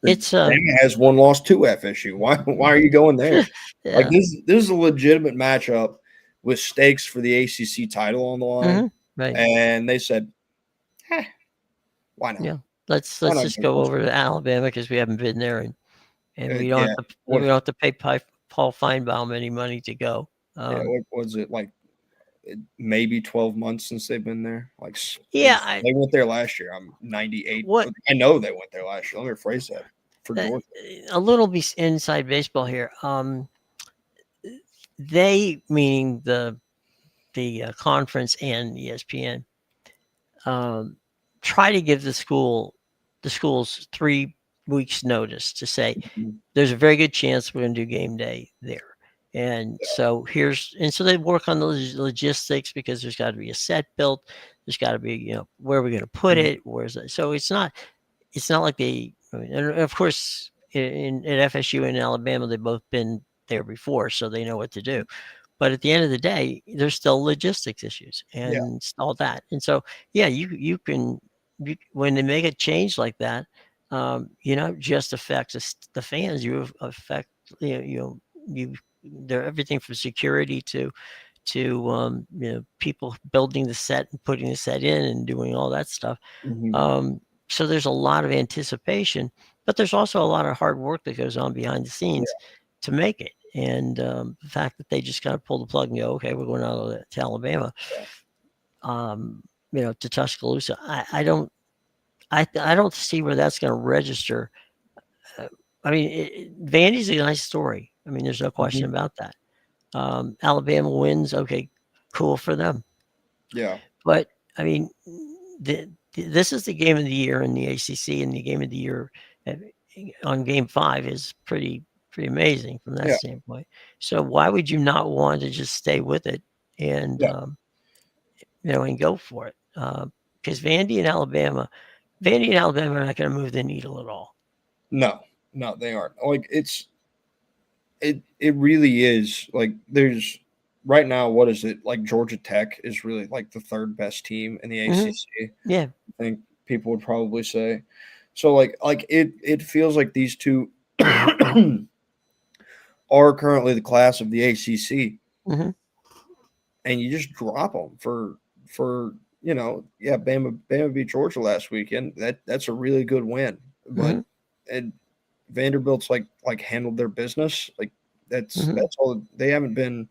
the It's Bama has one loss to FSU. Why are you going there? Like yeah. this is a legitimate matchup with stakes for the ACC title on the line, Hmm. Right. and they said, eh, why not? Yeah. Let's Why let's not just go go close? over to Alabama because we haven't been there, and Yeah, we what don't have to pay Paul Feinbaum any money to go. yeah, what was it like? Maybe 12 months since they've been there. Like Yeah. they went there last year. I'm 98. What I know they went there last year. Let me rephrase that for uh, Georgia. a little inside baseball here. They meaning the conference and ESPN um, try to give the schools 3 weeks notice to say Mhm. there's a very good chance we're going to do game day there. And so so they work on the logistics because there's got to be a set built. There's got to be, where are we going to put Mhm. it? Where's it? So it's not like I mean, and of course, at FSU and Alabama, they've both been there before, so they know what to do. But at the end of the day, there's still logistics issues Yeah. and all that. And so, yeah, you can when they make a change like that, just affects the fans. You affect you they're everything from security to people building the set and putting the set in and doing all that stuff. Mhm. Um, so there's a lot of anticipation, but there's also a lot of hard work that goes on behind the scenes Yeah. to make it. And the fact that they just kind of pull the plug and go, okay, we're going out to Alabama, Yeah. um, to Tuscaloosa. I don't see where that's going to register. Uh, I mean, Vandy's a nice story. I mean, there's no question Mhm. about that. Alabama wins. Okay, cool for them. Yeah. But I mean, this is the game of the year in the ACC, and the game of the year uh, on Game 5 is pretty amazing from that Yeah, standpoint. So why would you not want to just stay with it and yeah. and go for it? Because Vandy and Alabama are not going to move the needle at all. No, no, they aren't. Like it really is like there's right now. What is it like? Georgia Tech is really like the third best team in the Hmm. ACC. Yeah. I think people would probably say. So like it feels like these two are currently the class of the ACC, Hmm. and you just drop them for yeah, Bama beat Georgia last weekend. That's a really good win, but Hmm. and Vanderbilt's like handled their business. Like Hmm. that's all they haven't been.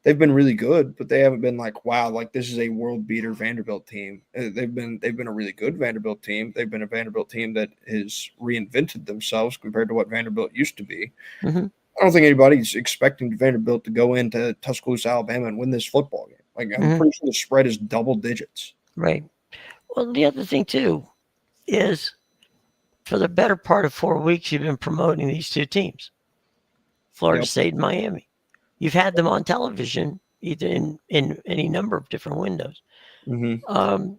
They've been really good, but they haven't been like wow, like this is a world beater Vanderbilt team. They've been a really good Vanderbilt team. They've been a Vanderbilt team that has reinvented themselves compared to what Vanderbilt used to be. Hmm. I don't think anybody's expecting Vanderbilt to go into Tuscaloosa, Alabama, and win this football game. Like I'm Hmm. pretty sure the spread is double digits. Right. Well, the other thing too is for the better part of 4 weeks, you've been promoting these two teams, Florida Yep. State and Miami. You've had them on television, either in any number of different windows. Hmm. Um,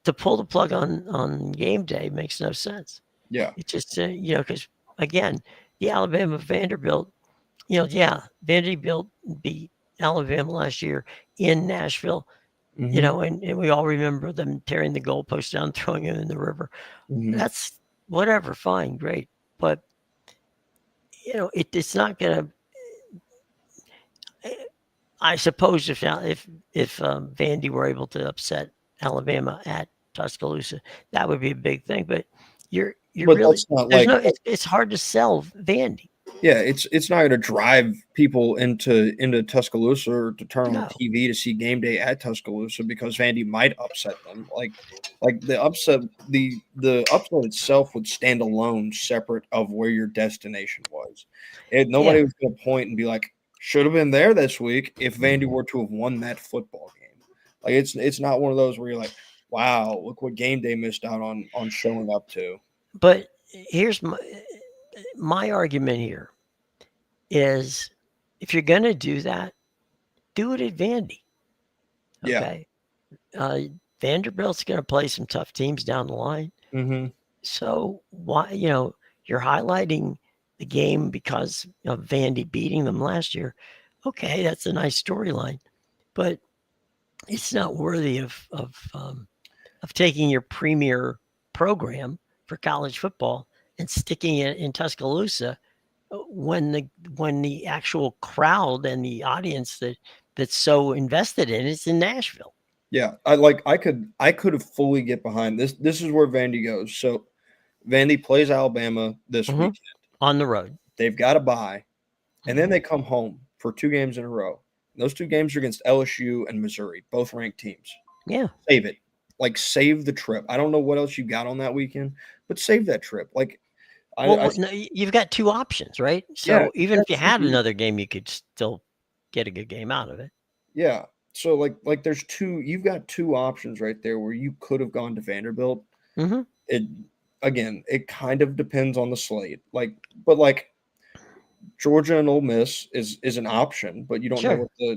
to pull the plug on game day makes no sense. Yeah. It just because again, the Alabama Vanderbilt, yeah, Vanderbilt beat Alabama last year in Nashville, Hmm. and we all remember them tearing the goalpost down, throwing it in the river. Hmm. That's whatever, fine, great, but it's not going to. I suppose if Vandy were able to upset Alabama at Tuscaloosa, that would be a big thing. But you're But really that's not there's like no it's hard to sell Vandy. yeah, it's not going to drive people into Tuscaloosa or to turn on the No. TV to see game day at Tuscaloosa because Vandy might upset them. Like the upset itself would stand alone, separate of where your destination was. And Yeah. nobody was going to point and be like, should have been there this week if Vandy were to have won that football game. Like it's not one of those where you're like, wow, look what game day missed out on showing up to. But here's my argument here is if you're going to do that, do it at Vandy. Yeah. Okay. Uh, Vanderbilt's going to play some tough teams down the line. Hmm. So why, you're highlighting the game because of Vandy beating them last year. Okay, that's a nice storyline, but it's not worthy of taking your premier program for college football and sticking it in Tuscaloosa when the actual crowd and the audience that's so invested in it's in Nashville. Yeah, I could have fully get behind this. This is where Vandy goes. So Vandy plays Alabama this Hmm. weekend. On the road. They've got to bye, and then Hmm. they come home for two games in a row. And those two games are against LSU and Missouri, both ranked teams. Yeah. Save it. Like save the trip. I don't know what else you got on that weekend, but save that trip. Like I Well, no, you've got two options, right? yeah, So even yeah, if you had another game, you could still get a good game out of it. yeah. So like there's two. You've got two options right there where you could have gone to Vanderbilt. Hmm. It again, it kind of depends on the slate. But Georgia and Ole Miss is an option, but you don't know Sure.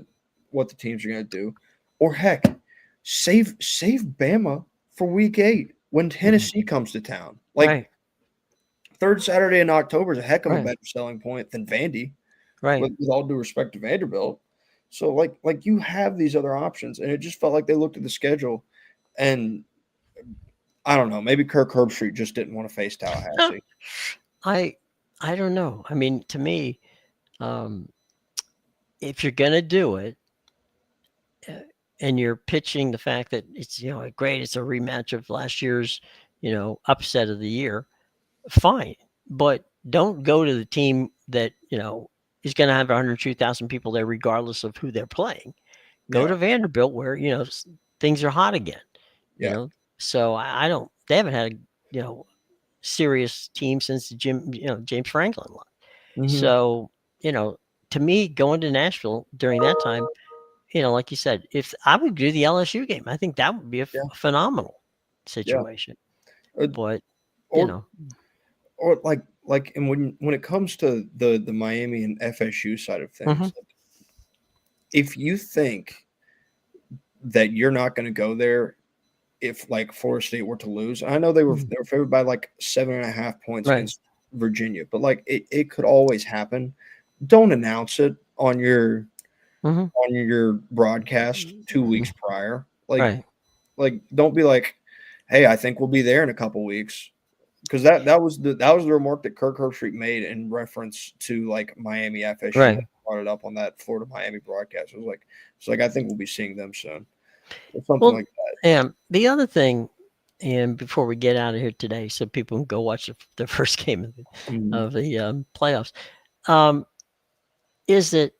what the teams are going to do. Or heck, save Bama for Week 8 when Hmm. Tennessee comes to town. Like Right. third Saturday in October is a heck of a Right. better selling point than Vandy. Right. With all due respect to Vanderbilt. So like you have these other options, and it just felt like they looked at the schedule, and I don't know, maybe Kirk Herbstreit just didn't want to face Tallahassee. I I don't know. I mean, to me, um, if you're gonna do it, uh, and you're pitching the fact that it's great, it's a rematch of last year's upset of the year, fine, but don't go to the team that is going to have 102,000 people there, regardless of who they're playing. Go Yeah, to Vanderbilt where things are hot again. You yeah. know, so I don't. They haven't had a serious team since James Franklin left. Hmm. So you know, to me, going to Nashville during that time like you said, if I would do the LSU game, I think that would be a Yeah, phenomenal yeah. situation. Uh, But you or know, or and when it comes to the Miami and FSU side of hmm things, if you think that you're not going to go there if like Florida State were to lose, I know they were favored by like 7.5 points right, against Virginia, but like it could always happen. Don't announce it hmm on your broadcast 2 weeks prior. right, Like don't be like, hey, I think we'll be there in a couple weeks. Because that was the remark that Kirk Herbstreit made in reference to like Miami FSU when right. he brought it up on that Florida Miami broadcast. It's like I think we'll be seeing them soon or something Well, like that. and the other thing, and before we get out of here today, so people can go watch the first game Mhm. of the playoffs, um, is that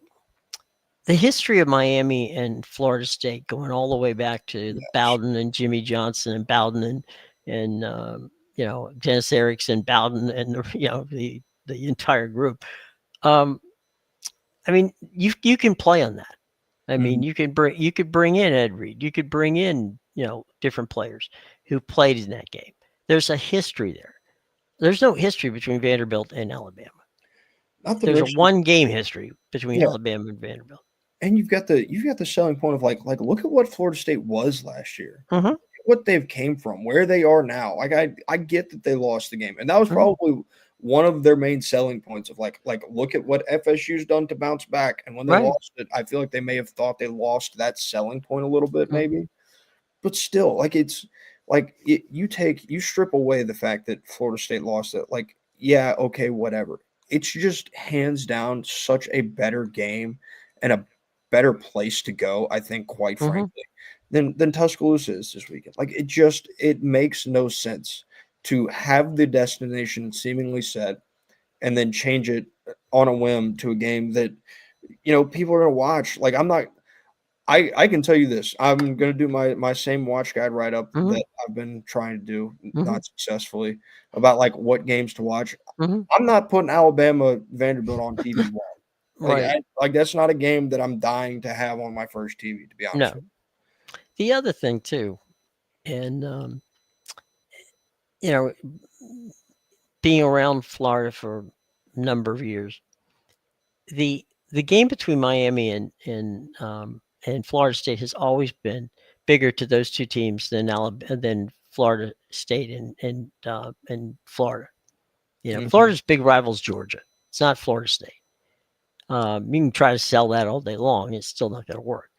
the history of Miami and Florida State going all the way back to the Yes. Bowden and Jimmy Johnson and Bowden and Dennis Erickson, Bowden and the entire group. Um, I mean, you can play on that. I mean, Mhm. you could bring in Ed Reed, you could bring in different players who played in that game. There's a history there. There's no history between Vanderbilt and Alabama. Not to There's a mention, one game history between yeah, Alabama and Vanderbilt. and you've got the selling point of like look at what Florida State was last year. Hmm What they've came from, where they are now. Like I get that they lost the game, and that was hmm probably one of their main selling points of like look at what FSU's done to bounce back. And when they Right. lost it, I feel like they may have thought they lost that selling point a little bit, Mhm. maybe. But still, like it's like you strip away the fact that Florida State lost it. Like yeah, okay, whatever. It's just hands down such a better game and a better place to go. I think, quite Mhm. frankly, than Tuscaloosa is this weekend. Like it makes no sense to have the destination seemingly set and then change it on a whim to a game that people are going to watch. Like I'm not. I can tell you this. I'm gonna do my same watch guide write up Mhm. that I've been trying to do, Mhm. not successfully, about like what games to watch. Mhm. I'm not putting Alabama Vanderbilt on TV one. Right. Like that's not a game that I'm dying to have on my first TV, to be honest No. with The other thing too, and you know, being around Florida for a number of years, the game between Miami and Florida State has always been bigger to those two teams than Alabama than Florida State and Florida. you. Mhm. Florida's big rival's Georgia. It's not Florida State. You can try to sell that all day long; it's still not going to work.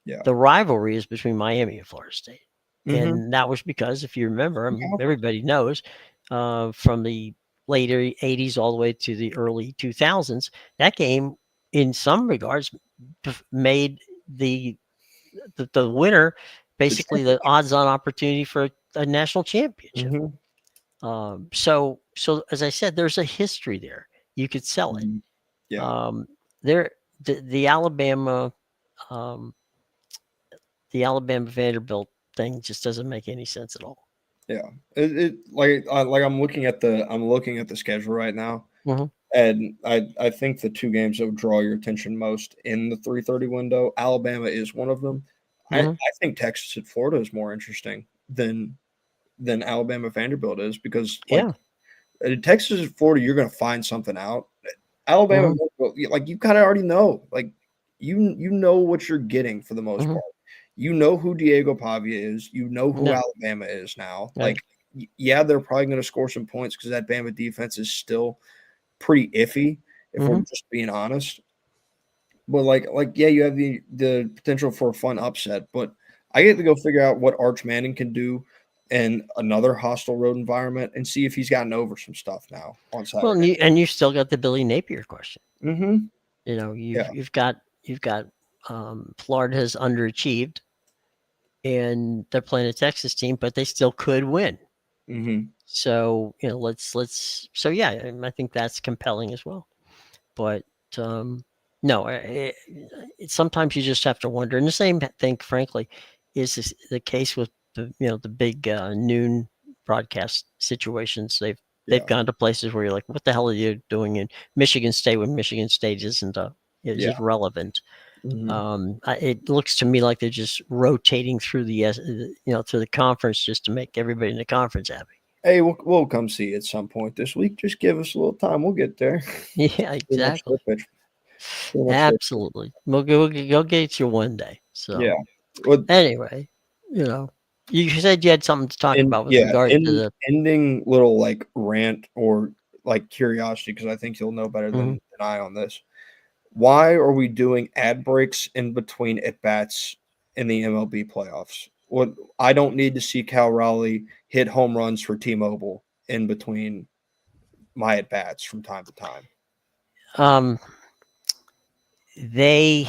Yeah. The rivalry is between Miami and Florida State. Mhm. And that was because, if you remember, Yeah. everybody knows from the later 80s all the way to the early 2000s, that game, in some regards, made the winner The basically the championship. odds on opportunity for a national championship. Mhm. So as I said, there's a history there. You could sell it. Mhm. Yeah. Um, there, the um, Alabama Vanderbilt thing just doesn't make any sense at all. Yeah. I'm looking at the schedule right now. Mhm, And I think the two games that would draw your attention most in the 3:30 window, Alabama is one of them. mhm, I think Texas at Florida is more interesting than Alabama Vanderbilt is because like yeah, Texas at Florida, you're going to find something out. Alabama, mhm, like you kind of already know, like you know what you're getting for the most mhm, part. You know who Diego Pavia is. You know who no, Alabama is now. right, Yeah, they're probably going to score some points because that Bama defense is still pretty iffy, if we're mhm, just being honest. But yeah, you have the potential for a fun upset. But I get to go figure out what Arch Manning can do in another hostile road environment and see if he's gotten over some stuff now on well, Saturday. and you've still got the Billy Napier question. Mm-hmm. You've Yeah. you've got Florida has underachieved, and they're playing a Texas team, but they still could win. Mm-hmm. So let's so yeah, I think that's compelling as well. But um, no, sometimes you just have to wonder. And the same thing, frankly, is the case with the big noon broadcast situations. They've Yeah. gone to places where you're like, what the hell are you doing in Michigan State when Michigan State isn't Yeah. is relevant? It looks to me like they're just rotating through through the conference just to make everybody in the conference happy. Hey, we'll come see you at some point this week. Just give us a little time. We'll get there. Yeah, Pretty much exactly. their pitch. Pretty much their pitch. Absolutely. We'll get you one day. Yeah. So Well, anyway, you said you had something to talk and about with yeah, regard to in the. ending little like rant or like curiosity, because I think you'll know better Mhm. than I on this. Why are we doing ad breaks in between at bats in the MLB playoffs? What I don't need to see Cal Raleigh hit home runs for T-Mobile in between my at bats from time to time. Um, they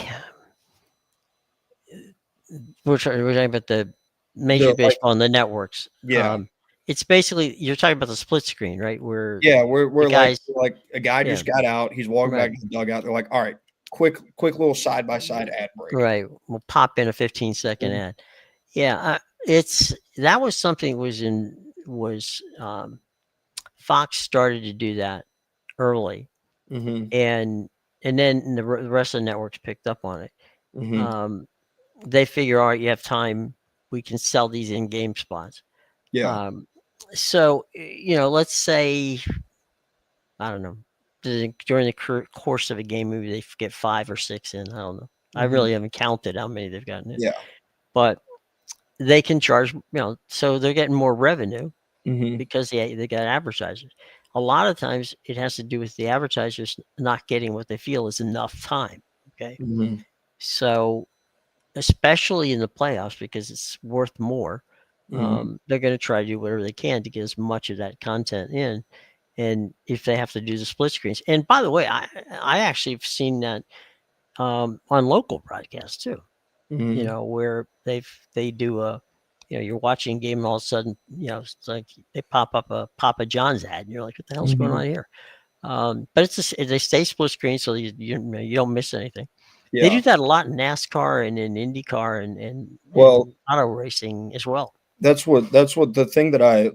we're talking about the Major They're League like, Baseball and the networks. yeah, It's basically you're talking about the split screen, right? Where yeah. the We're guys, like a guy yeah, just got out. He's walking right, back to the dugout. They're like, all right, quick little side by side ad break. right. We'll pop in a 15-second Mhm, ad. Yeah, it's that was something was Fox started to do that early, mhm, and then the rest of the networks picked up on it. mhm. Um, they figure, all right, you have time, we can sell these in game spots. Yeah. Um, so let's say I don't know during the course of a game, maybe they get 5 or 6 in. I don't know. I Mhm. really haven't counted how many they've gotten in, Yeah. but they can charge, so they're getting more revenue Mhm. because they got advertisers. A lot of times it has to do with the advertisers not getting what they feel is enough time. Okay. Mhm. So, especially in the playoffs, because it's worth more, Mhm. they're going to try to do whatever they can to get as much of that content in. And if they have to do the split screens, and by the way, I actually have seen that on local broadcasts too. Mhm. Where they do you're watching a game and all of a sudden, it's like they pop up a Papa John's ad, and you're like, what the hell's going Mhm. on here? But they stay split screen, so you don't miss anything. They do Yeah. that a lot in NASCAR and in IndyCar Well, and auto racing as well. that's what the thing that I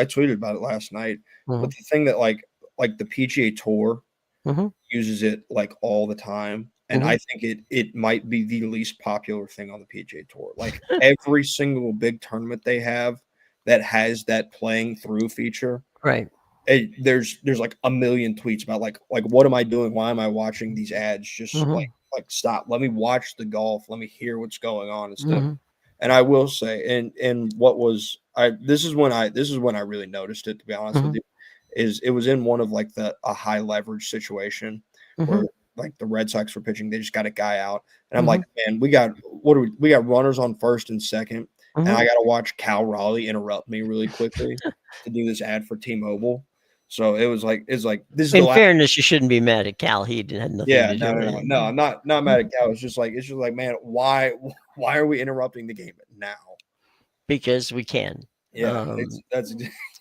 tweeted about it last night. But Hmm. the thing that like the PGA Tour Hmm. uses it like all the time, and Hmm. I think it might be the least popular thing on the PGA Tour. Like every single big tournament they have that has that playing through feature, Right. there's like a million tweets about like what am I doing? Why am I watching these ads? Just Hmm. like stop. Let me watch the golf. Let me hear what's going on instead. Hmm. And I will say, and what was I this is when I really noticed it, to be honest with Hmm. you, is it was in one of like a high leverage situation where Hmm. like the Red Sox were pitching, they just got a guy out. And I'm like, Hmm. man, we got runners on first and second, and Hmm. I gotta watch Cal Raleigh interrupt me really quickly to do this ad for T-Mobile. So it's like this is the In last. fairness, you shouldn't be mad at Cal. He had nothing Yeah, to do with no. it. I'm not mad at Cal. It's just like, man, why are we interrupting the game now? Because we can. Yeah, Um, that's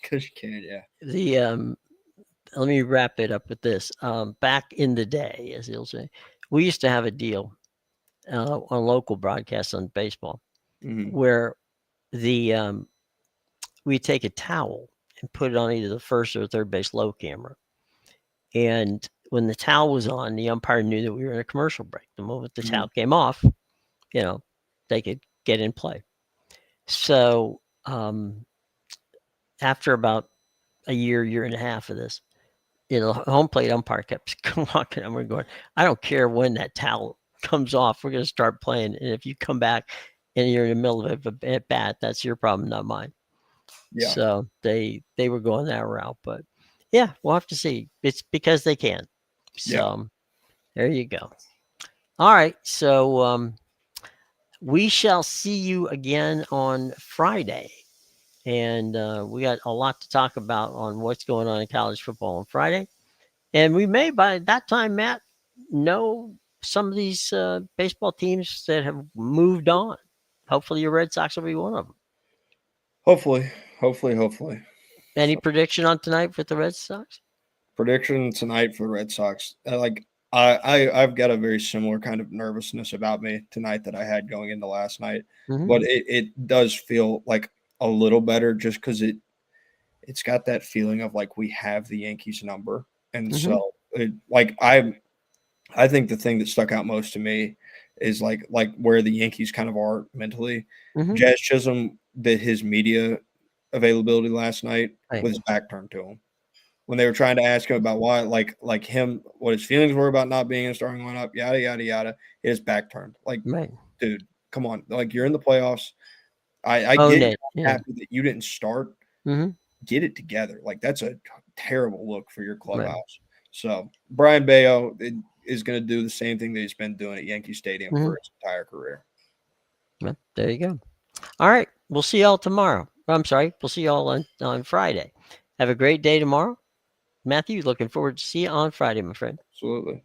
because you can. Yeah. the Let me wrap it up with this. Back in the day, as he'll say, we used to have a deal on local broadcasts on baseball Hmm. where the we take a towel and put it on either the first or third base low camera, and when the towel was on, the umpire knew that we were in a commercial break. The moment the Hmm. towel came off, you know, they could get in play. So after about a year and a half of this, home plate umpire kept walking and we're going, I don't care when that towel comes off, we're going to start playing. And if you come back and you're in the middle of a at bat, that's your problem, not mine. Yeah. So they were going that route, but yeah, we'll have to see. It's because they can. Yeah. So there you go. All right, so we shall see you again on Friday, and we got a lot to talk about on what's going on in college football on Friday. And we may, by that time, Matt, know some of these baseball teams that have moved on. Hopefully, your Red Sox will be one of them. Hopefully, hopefully. Any So prediction on tonight with the Red Sox? prediction tonight for the Red Sox. I've got a very similar kind of nervousness about me tonight that I had going into last night, Hmm. but it does feel like a little better just because it's got that feeling of like we have the Yankees number, and Hmm. so I think the thing that stuck out most to me is like where the Yankees kind of are mentally. Mhm. Jazz Chisholm did his media availability last night Right. with his back turned to him when they were trying to ask him about why, like him, what his feelings were about not being in the starting lineup, yada yada yada. His back turned. Like, Right. dude, come on, like you're in the playoffs. I Own get you're it. not Yeah. happy that you didn't start. Mhm. Get it together. Like that's a terrible look for your Right. clubhouse. So Brian Bayo is going to do the same thing that he's been doing at Yankee Stadium for Mhm. his entire career. Well, there you go. All right. We'll see y'all tomorrow. I'm sorry. We'll see y'all on Friday. Have a great day tomorrow. Matthew, looking forward to see you on Friday, my friend. Absolutely.